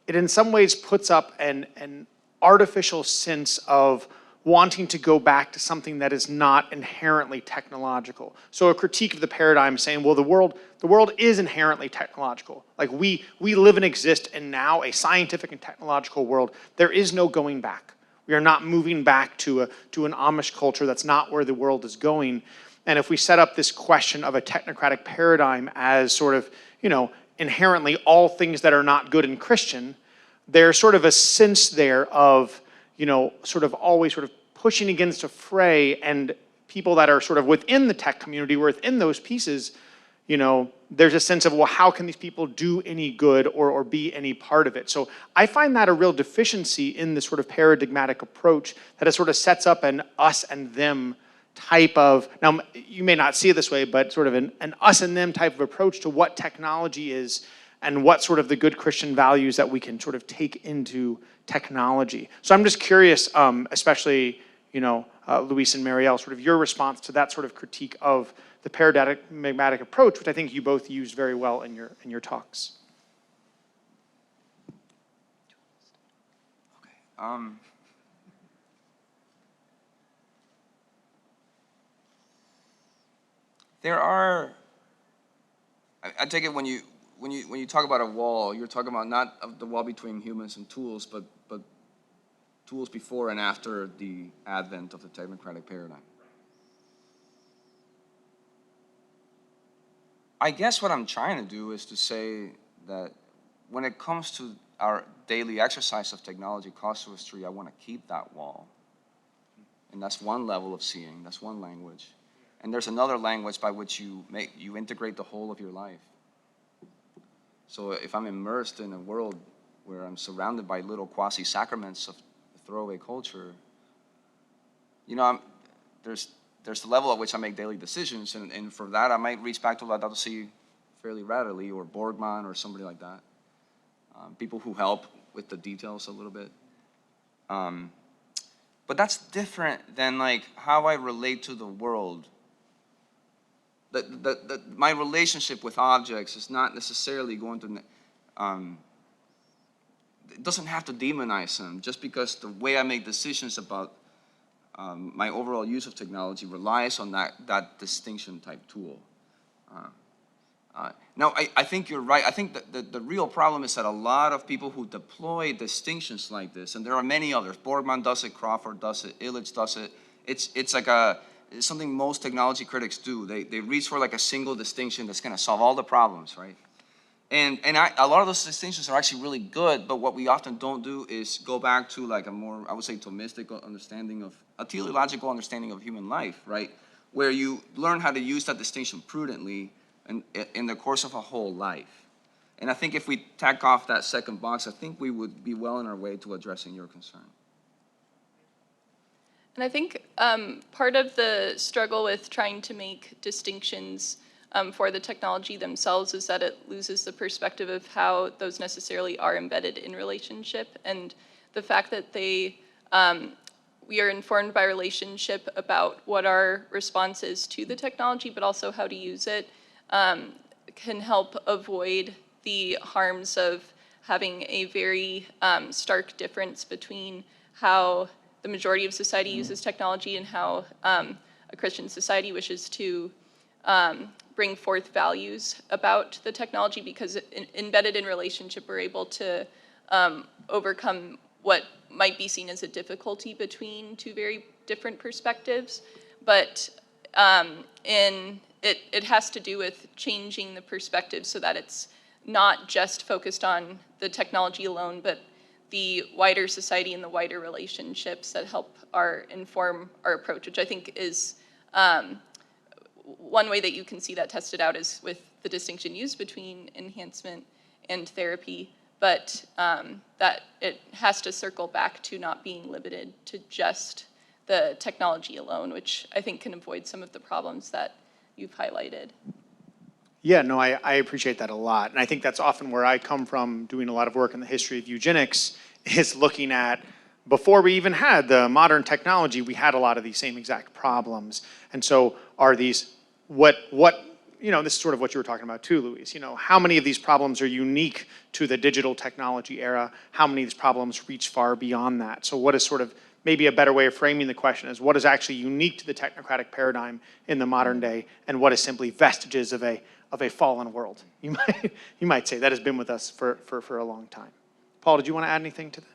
Speaker 1: in some ways puts up an artificial sense of wanting to go back to something that is not inherently technological. So a critique of the paradigm saying, well, the world is inherently technological. Like we live and exist in now a scientific and technological world. There is no going back. We are not moving back to an Amish culture. That's not where the world is going. And if we set up this question of a technocratic paradigm as sort of, inherently all things that are not good and Christian, there's sort of a sense there of, sort of always sort of pushing against a fray, and people that are sort of within the tech community, within those pieces, there's a sense of, well, how can these people do any good or be any part of it? So I find that a real deficiency in this sort of paradigmatic approach, that it sort of sets up an us and them type of, now you may not see it this way, but sort of an us and them type of approach to what technology is and what sort of the good Christian values that we can sort of take into technology. So I'm just curious, especially, Luis and Marielle, sort of your response to that sort of critique of the paradigmatic approach, which I think you both used very well in your talks.
Speaker 2: Okay. There are. I take it when you talk about a wall, you're talking about not of the wall between humans and tools, but tools before and after the advent of the technocratic paradigm. I guess what I'm trying to do is to say that when it comes to our daily exercise of technology, casuistry, I want to keep that wall. And that's one level of seeing, that's one language. And there's another language by which you integrate the whole of your life. So if I'm immersed in a world where I'm surrounded by little quasi-sacraments of throwaway culture, there's the level at which I make daily decisions, and for that I might reach back to Laudato Si fairly readily, or Borgman, or somebody like that. People who help with the details a little bit. But that's different than like how I relate to the world. My relationship with objects is not necessarily going to, it doesn't have to demonize them, just because the way I make decisions about my overall use of technology relies on that distinction type tool. Now, I think you're right. I think that the real problem is that a lot of people who deploy distinctions like this, and there are many others, Borgman does it, Crawford does it, Illich does it, it's like it's something most technology critics do. They reach for like a single distinction that's going to solve all the problems, right? And a lot of those distinctions are actually really good, but what we often don't do is go back to like a more, I would say, Thomistic understanding of, a teleological understanding of human life, right? Where you learn how to use that distinction prudently in the course of a whole life. And I think if we tack off that second box, I think we would be well on our way to addressing your concern.
Speaker 3: And I think part of the struggle with trying to make distinctions for the technology themselves is that it loses the perspective of how those necessarily are embedded in relationship, and the fact that we are informed by relationship about what our response is to the technology, but also how to use it, can help avoid the harms of having a very stark difference between how the majority of society uses technology and how a Christian society wishes to bring forth values about the technology, because embedded in relationship, we're able to overcome what might be seen as a difficulty between two very different perspectives. But it has to do with changing the perspective so that it's not just focused on the technology alone, but the wider society and the wider relationships that help inform our approach, which I think is one way that you can see that tested out is with the distinction used between enhancement and therapy, but that it has to circle back to not being limited to just the technology alone, which I think can avoid some of the problems that you've highlighted.
Speaker 1: Yeah, no, I appreciate that a lot. And I think that's often where I come from, doing a lot of work in the history of eugenics, is looking at, before we even had the modern technology, we had a lot of these same exact problems. And so are these, this is sort of what you were talking about too, Luis, how many of these problems are unique to the digital technology era? How many of these problems reach far beyond that? So what is sort of, maybe a better way of framing the question is, what is actually unique to the technocratic paradigm in the modern day, and what is simply vestiges of a fallen world? You might say that has been with us for a long time. Paul, did you want to add anything to that?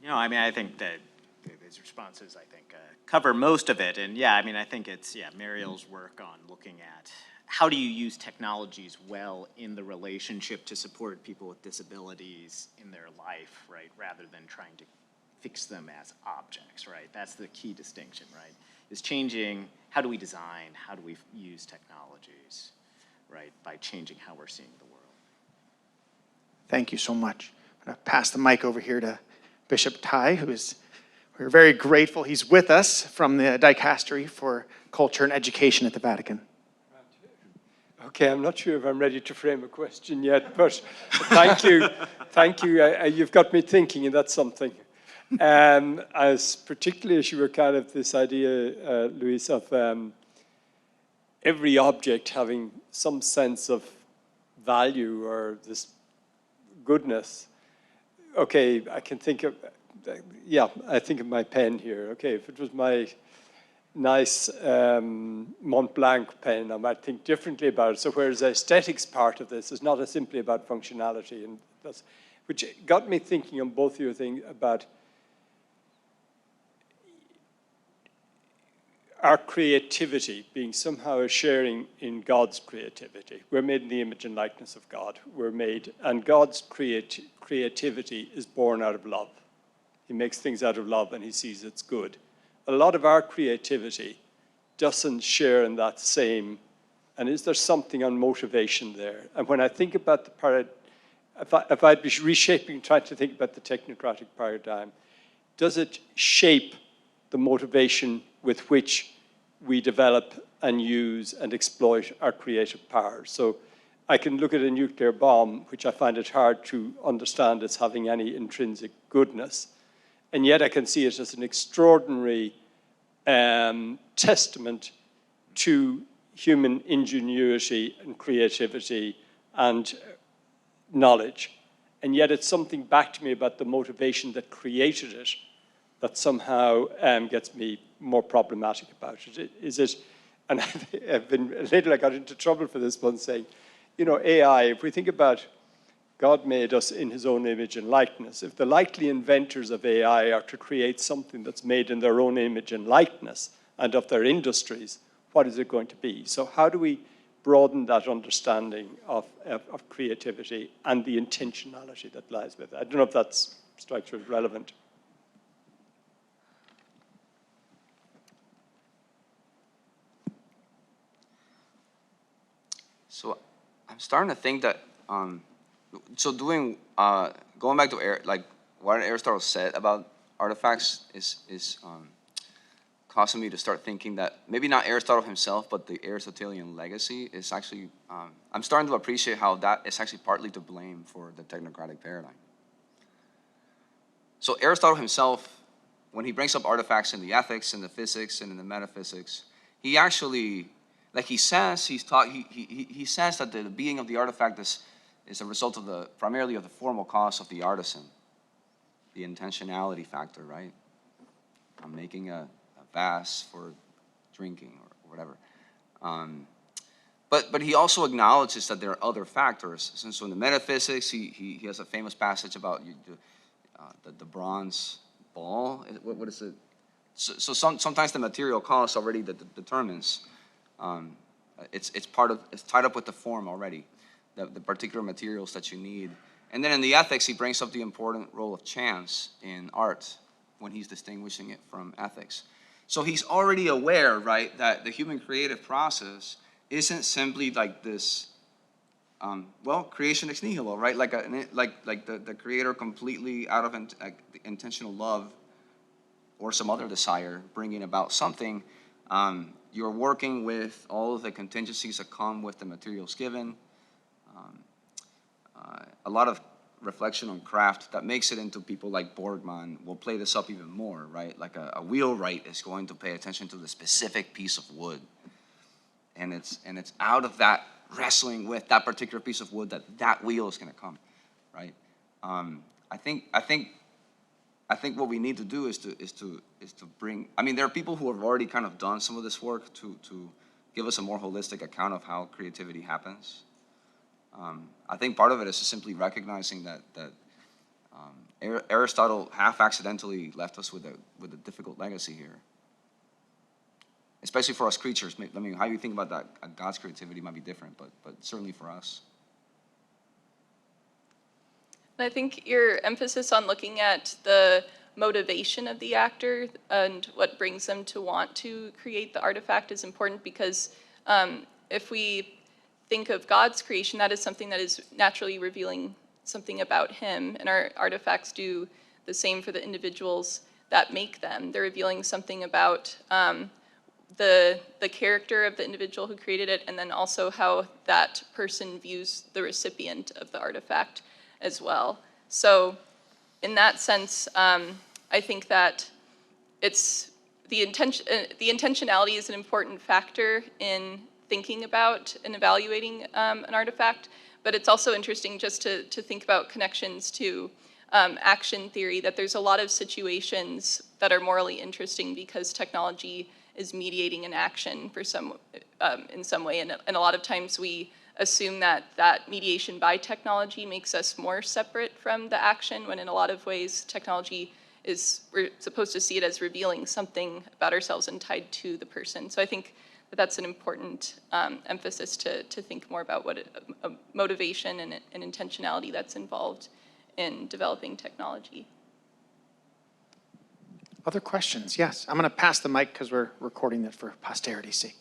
Speaker 4: I mean, I think that these responses, cover most of it. And yeah, I mean, I think it's, Mariel's work on looking at how do you use technologies well in the relationship to support people with disabilities in their life, right? Rather than trying to fix them as objects, right? That's the key distinction, right? Is changing, how do we design, how do we use technologies, right? By changing how we're seeing the world.
Speaker 1: Thank you so much. I'm going to pass the mic over here to Bishop Ty, we're very grateful he's with us from the Dicastery for Culture and Education at the Vatican.
Speaker 5: Okay, I'm not sure if I'm ready to frame a question yet, but thank you. Thank you. You've got me thinking, and that's something. Particularly as you were kind of this idea, Luis, of every object having some sense of value or this goodness. Okay, I can think of, I think of my pen here. Okay, if it was my nice Mont Blanc pen, I might think differently about it. So whereas the aesthetics part of this is not as simply about functionality, and that's, which got me thinking on both your things about our creativity being somehow a sharing in God's creativity. We're made in the image and likeness of God. We're made, and God's creativity is born out of love. He makes things out of love and he sees it's good. A lot of our creativity doesn't share in that same, and is there something on motivation there? And when I think about the paradigm, if I'd be reshaping, trying to think about the technocratic paradigm, does it shape the motivation with which we develop and use and exploit our creative powers? So I can look at a nuclear bomb, which I find it hard to understand as having any intrinsic goodness. And yet I can see it as an extraordinary testament to human ingenuity and creativity and knowledge. And yet it's something back to me about the motivation that created it that somehow gets me more problematic about it. Is it, and later I got into trouble for this one saying, AI, if we think about God made us in his own image and likeness. If the likely inventors of AI are to create something that's made in their own image and likeness and of their industries, what is it going to be? So how do we broaden that understanding of creativity and the intentionality that lies with it? I don't know if that strikes you as relevant.
Speaker 2: So I'm starting to think that, going back to what Aristotle said about artifacts is causing me to start thinking that maybe not Aristotle himself, but the Aristotelian legacy is actually, I'm starting to appreciate how that is actually partly to blame for the technocratic paradigm. So Aristotle himself, when he brings up artifacts in the ethics and the physics and in the metaphysics, he actually, he says that the being of the artifact is a result of primarily of the formal cause of the artisan, the intentionality factor, right? I'm making a vase for drinking or whatever. But he also acknowledges that there are other factors. So in the metaphysics, he has a famous passage about the bronze ball. What is it? So sometimes the material cause already determines. It's tied up with the form already, the particular materials that you need. And then in the ethics, he brings up the important role of chance in art when he's distinguishing it from ethics. So he's already aware, right, that the human creative process isn't simply like this, creation ex nihilo, right? Like the creator completely out of intentional love or some other desire bringing about something. You're working with all of the contingencies that come with the materials given. A lot of reflection on craft that makes it into people like Borgman will play this up even more, right? Like a wheelwright is going to pay attention to the specific piece of wood. And it's out of that wrestling with that particular piece of wood that wheel is going to come, right? I think what we need to do is to bring. I mean, there are people who have already kind of done some of this work to give us a more holistic account of how creativity happens. I think part of it is just simply recognizing that Aristotle half accidentally left us with a difficult legacy here. especially for us creatures. I mean, how you think about that, God's creativity might be different, but certainly for us.
Speaker 3: And I think your emphasis on looking at the motivation of the actor and what brings them to want to create the artifact is important, because if we think of God's creation, that is something that is naturally revealing something about him, and our artifacts do the same for the individuals that make them. They're revealing something about the character of the individual who created it, and then also how that person views the recipient of the artifact as well. So in that sense, I think that it's the intentionality is an important factor in thinking about and evaluating an artifact, but it's also interesting just to think about connections to action theory, that there's a lot of situations that are morally interesting because technology is mediating an action for in some way, and a lot of times we assume that mediation by technology makes us more separate from the action, when in a lot of ways technology we're supposed to see it as revealing something about ourselves and tied to the person. So I think that's an important emphasis to think more about what a motivation and intentionality that's involved in developing technology.
Speaker 1: Other questions? Yes, I'm going to pass the mic because we're recording that for posterity's sake.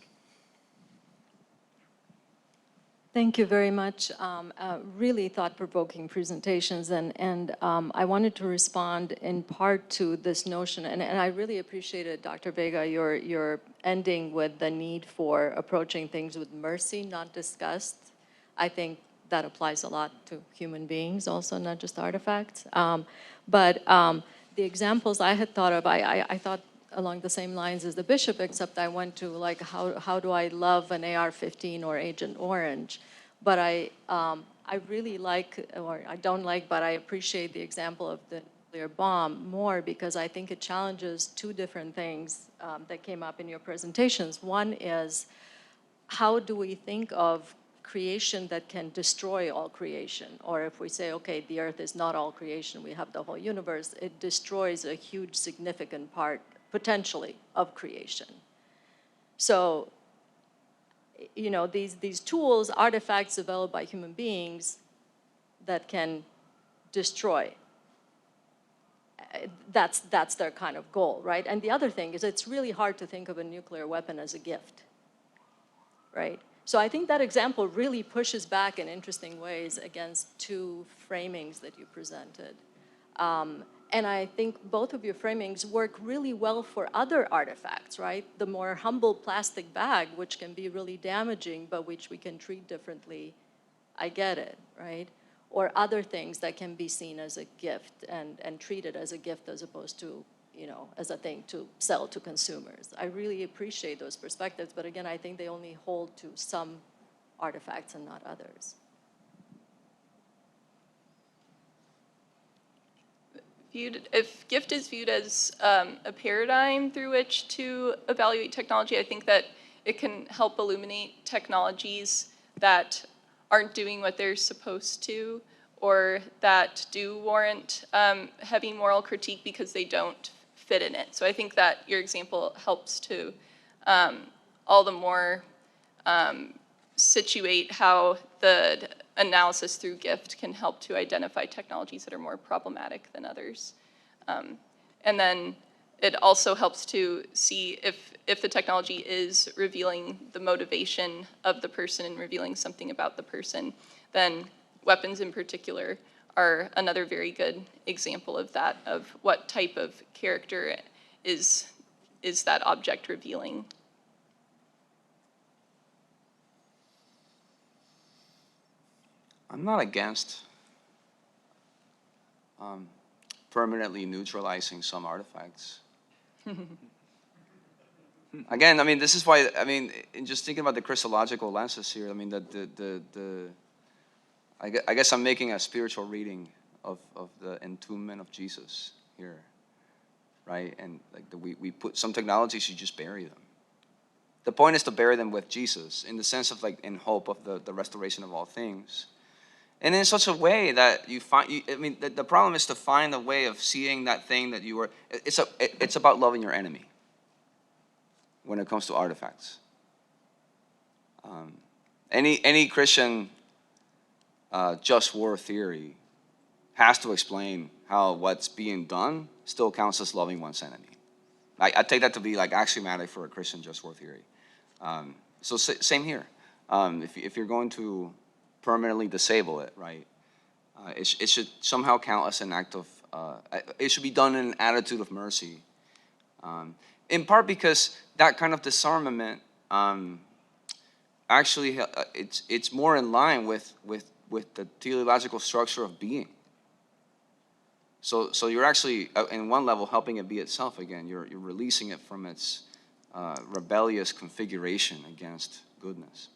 Speaker 6: Thank you very much. Really thought-provoking presentations, and I wanted to respond in part to this notion, and I really appreciated, Dr. Vega, your ending with the need for approaching things with mercy, not disgust. I think that applies a lot to human beings also, not just artifacts. But the examples I had thought of, I thought along the same lines as the bishop, except I went to like, how do I love an AR-15 or Agent Orange? But I really like, or I don't like, but I appreciate the example of the nuclear bomb more, because I think it challenges two different things that came up in your presentations. One is, how do we think of creation that can destroy all creation? Or if we say, okay, the earth is not all creation, we have the whole universe, it destroys a huge significant part, potentially, of creation. So, you know, these tools, artifacts developed by human beings that can destroy, that's their kind of goal, right? And the other thing is, it's really hard to think of a nuclear weapon as a gift, right? So I think that example really pushes back in interesting ways against two framings that you presented. And I think both of your framings work really well for other artifacts, right? The more humble plastic bag, which can be really damaging, but which we can treat differently, I get it, right? Or other things that can be seen as a gift and treated as a gift as opposed to, you know, as a thing to sell to consumers. I really appreciate those perspectives, but again, I think they only hold to some artifacts and not others.
Speaker 3: If gift is viewed as a paradigm through which to evaluate technology, I think that it can help illuminate technologies that aren't doing what they're supposed to, or that do warrant heavy moral critique because they don't fit in it. So I think that your example helps to all the more situate how the analysis through gift can help to identify technologies that are more problematic than others. And then it also helps to see if the technology is revealing the motivation of the person and revealing something about the person, then weapons in particular are another very good example of that, of what type of character is that object revealing.
Speaker 2: I'm not against permanently neutralizing some artifacts. Again, I mean, this is why, I mean, in just thinking about the Christological lenses here, I mean, I guess I'm making a spiritual reading of the entombment of Jesus here, right? And like we put some technologies, you just bury them. The point is to bury them with Jesus, in the sense of like in hope of the restoration of all things. And in such a way that you find, I mean, the problem is to find a way of seeing that thing that you were, it's about loving your enemy. when it comes to artifacts. Any Christian just war theory has to explain how what's being done still counts as loving one's enemy. I take that to be like axiomatic for a Christian just war theory. So same here. If you're going to permanently disable it, right, it should somehow count as an act of, it should be done in an attitude of mercy. In part because that kind of disarmament, actually, it's more in line with the teleological structure of being. So you're actually, in one level, helping it be itself again. You're releasing it from its rebellious configuration against goodness.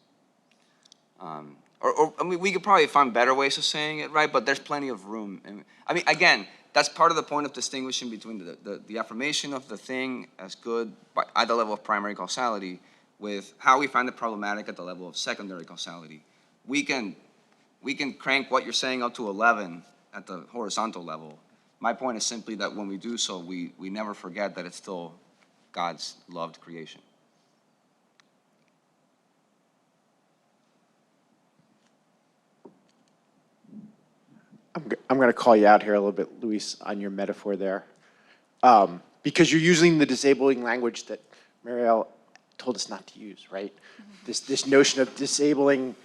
Speaker 2: Or I mean, we could probably find better ways of saying it, right? But there's plenty of room. And, I mean, again, that's part of the point of distinguishing between the affirmation of the thing as good at the level of primary causality with how we find it problematic at the level of secondary causality. We can crank what you're saying up to 11 at the horizontal level. My point is simply that when we do so, we never forget that it's still God's loved creation.
Speaker 7: I'm going to call you out here a little bit, Luis, on your metaphor there. Because you're using the disabling language that Marielle told us not to use, right? This notion of disabling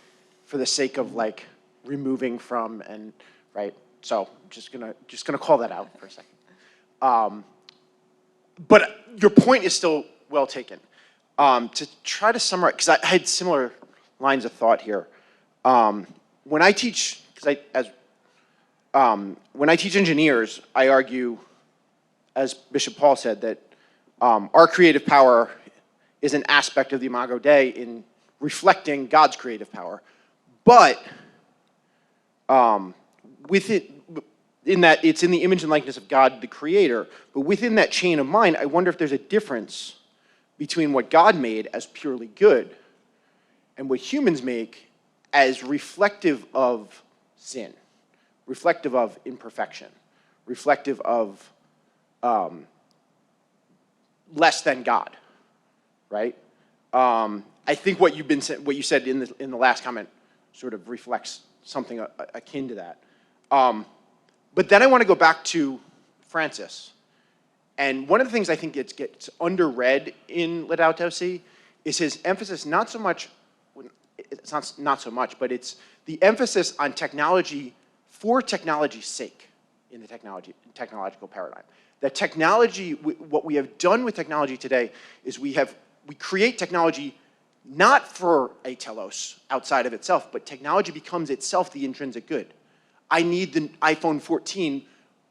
Speaker 7: for the sake of like removing from and, right? So I'm just gonna call that out for a second. But your point is still well taken. To try to summarize, because I had similar lines of thought here. When I teach, when I teach engineers, I argue, as Bishop Paul said, that our creative power is an aspect of the Imago Dei in reflecting God's creative power. But with it, in that it's in the image and likeness of God, the Creator, but within that chain of mind, I wonder if there's a difference between what God made as purely good and what humans make as reflective of sin, reflective of imperfection, reflective of less than God, right? I think what you said in the last comment sort of reflects something akin to that. But then I want to go back to Francis. And one of the things I think gets underread in Laudato Si is his emphasis not so much, it's not so much, but it's the emphasis on technology for technology's sake in the technological paradigm. That technology, what we have done with technology today is we create technology not for a telos outside of itself, but technology becomes itself the intrinsic good. I need the iPhone 14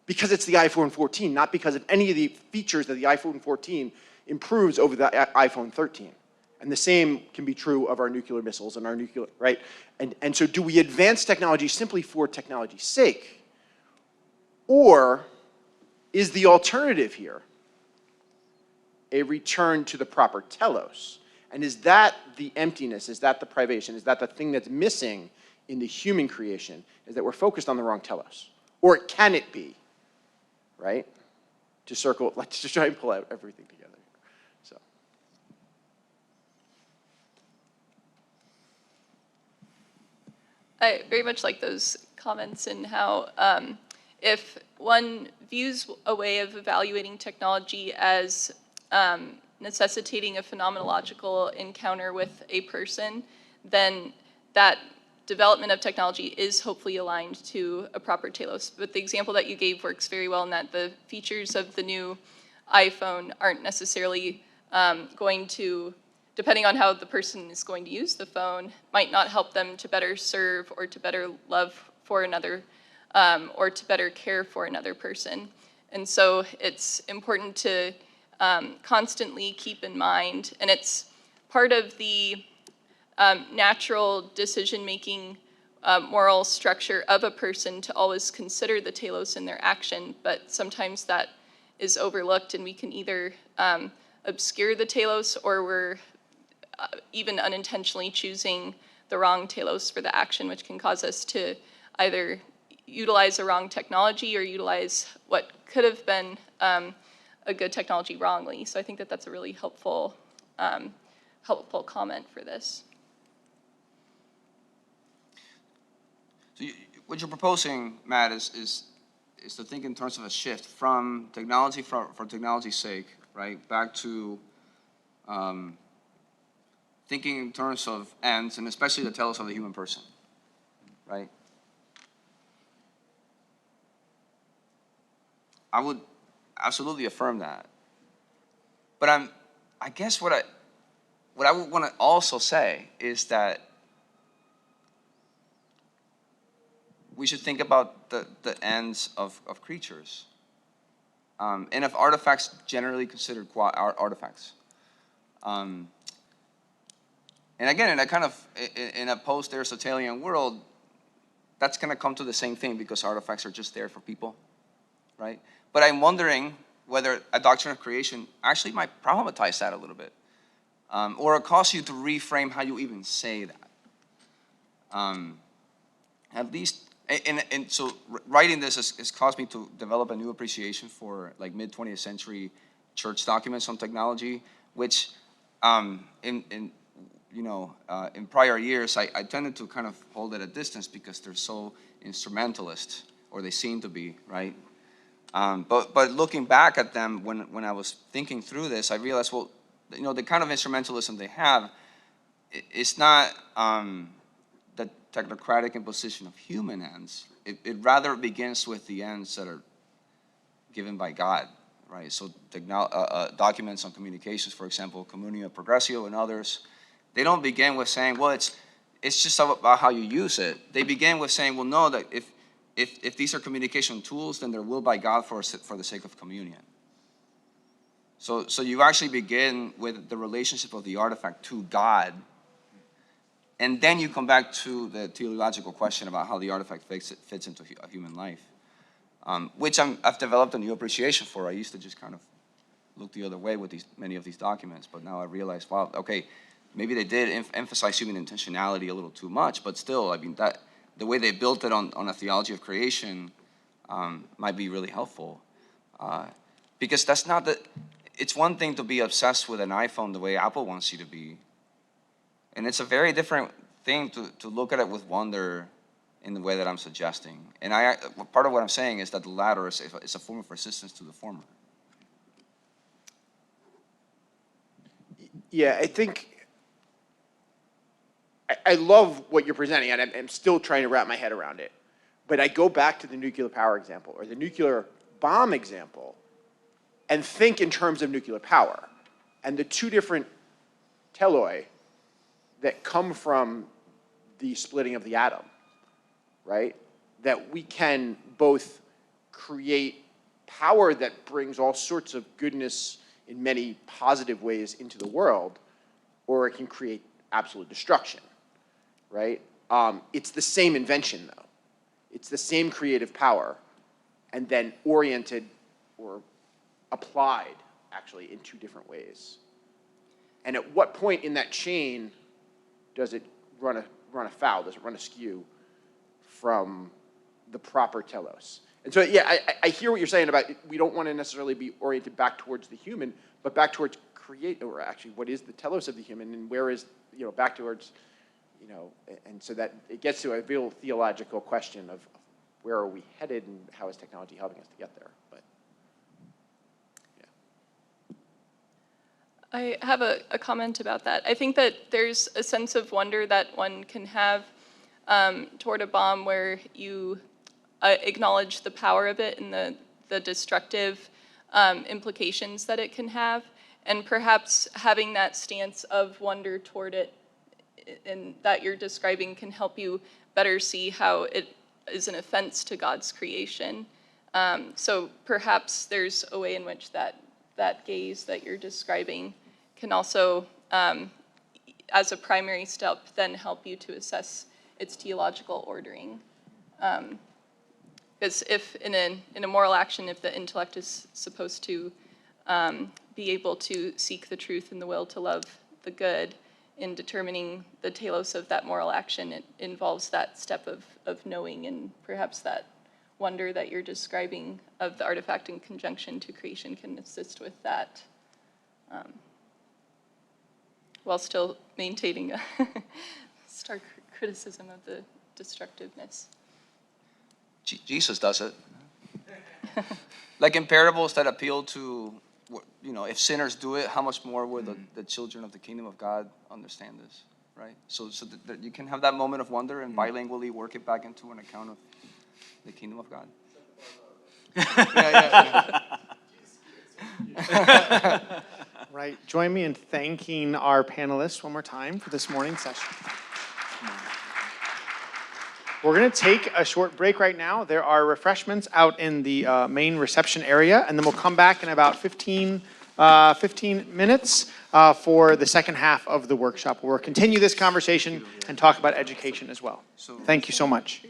Speaker 7: because it's the iPhone 14, not because of any of the features that the iPhone 14 improves over the iPhone 13. And the same can be true of our nuclear missiles and our nuclear, right? And so do we advance technology simply for technology's sake? Or is the alternative here a return to the proper telos? And is that the emptiness? Is that the privation? Is that the thing that's missing in the human creation? Is that we're focused on the wrong telos? Or can it be, right? To circle, let's just try and pull out everything together. So.
Speaker 3: I very much like those comments and how if one views a way of evaluating technology as necessitating a phenomenological encounter with a person, then that development of technology is hopefully aligned to a proper telos. But the example that you gave works very well in that the features of the new iPhone aren't necessarily going to, depending on how the person is going to use the phone, might not help them to better serve or to better love for another or to better care for another person. And so it's important to constantly keep in mind, and it's part of the natural decision-making moral structure of a person to always consider the telos in their action, but sometimes that is overlooked and we can either obscure the telos or we're even unintentionally choosing the wrong telos for the action, which can cause us to either utilize a wrong technology or utilize what could have been a good technology wrongly. So I think that that's a really helpful helpful comment for this.
Speaker 2: So what you're proposing, Matt, is to think in terms of a shift from technology for technology's sake, right, back to thinking in terms of ends, and especially the telos of the human person, right? I would absolutely affirm that. But I guess what I would want to also say is that we should think about the ends of creatures. And of artifacts generally considered artifacts. And again, in a kind of, in a post-Aristotelian world, that's going to come to the same thing because artifacts are just there for people, right? But I'm wondering whether a doctrine of creation actually might problematize that a little bit, or cause you to reframe how you even say that. At least, and so writing this has caused me to develop a new appreciation for like mid-20th century church documents on technology, which in prior years I tended to kind of hold at a distance because they're so instrumentalist, or they seem to be, right? But looking back at them when I was thinking through this, I realized, well, the kind of instrumentalism they have, it's not the technocratic imposition of human ends. It rather begins with the ends that are given by God, right? So documents on communications, for example, Communio Progressio and others, they don't begin with saying, well, it's just about how you use it. They begin with saying, well, no, that if these are communication tools, then they're willed by God for the sake of communion. So you actually begin with the relationship of the artifact to God, and then you come back to the teleological question about how the artifact fits into a human life, which I've developed a new appreciation for. I used to just kind of look the other way with many of these documents, but now I realize, wow, okay, maybe they did emphasize human intentionality a little too much, but still, I mean, that the way they built it on a theology of creation might be really helpful. Because that's not it's one thing to be obsessed with an iPhone the way Apple wants you to be. And it's a very different thing to look at it with wonder in the way that I'm suggesting. And part of what I'm saying is that the latter is a form of resistance to the former.
Speaker 7: Yeah, I think I love what you're presenting, and I'm still trying to wrap my head around it. But I go back to the nuclear power example or the nuclear bomb example and think in terms of nuclear power and the two different teloi that come from the splitting of the atom, right? That we can both create power that brings all sorts of goodness in many positive ways into the world, or it can create absolute destruction, right? It's the same invention, though. It's the same creative power, and then oriented or applied, actually, in two different ways. And at what point in that chain does it run afoul? Does it run askew from the proper telos? And so, yeah, I hear what you're saying about we don't want to necessarily be oriented back towards the human, but back towards or actually what is the telos of the human, and where is, back towards, and so that it gets to a real theological question of where are we headed and how is technology helping us to get there. But, yeah.
Speaker 3: I have a comment about that. I think that there's a sense of wonder that one can have toward a bomb where you acknowledge the power of it and the destructive implications that it can have, and perhaps having that stance of wonder toward it and that you're describing can help you better see how it is an offense to God's creation. So perhaps there's a way in which that gaze that you're describing can also, as a primary step, then help you to assess its theological ordering. Because if in a moral action, if the intellect is supposed to be able to seek the truth and the will to love the good, in determining the telos of that moral action, it involves that step of knowing, and perhaps that wonder that you're describing of the artifact in conjunction to creation can assist with that. while still maintaining a stark criticism of the destructiveness.
Speaker 2: Jesus does it. Like in parables that appeal to, if sinners do it, how much more will the children of the kingdom of God understand this, right? So that you can have that moment of wonder and bilingually work it back into an account of the kingdom of God.
Speaker 1: Right. Join me in thanking our panelists one more time for this morning's session. We're going to take a short break right now. There are refreshments out in the main reception area, and then we'll come back in about 15 minutes for the second half of the workshop. We'll continue this conversation and talk about education as well. Thank you so much.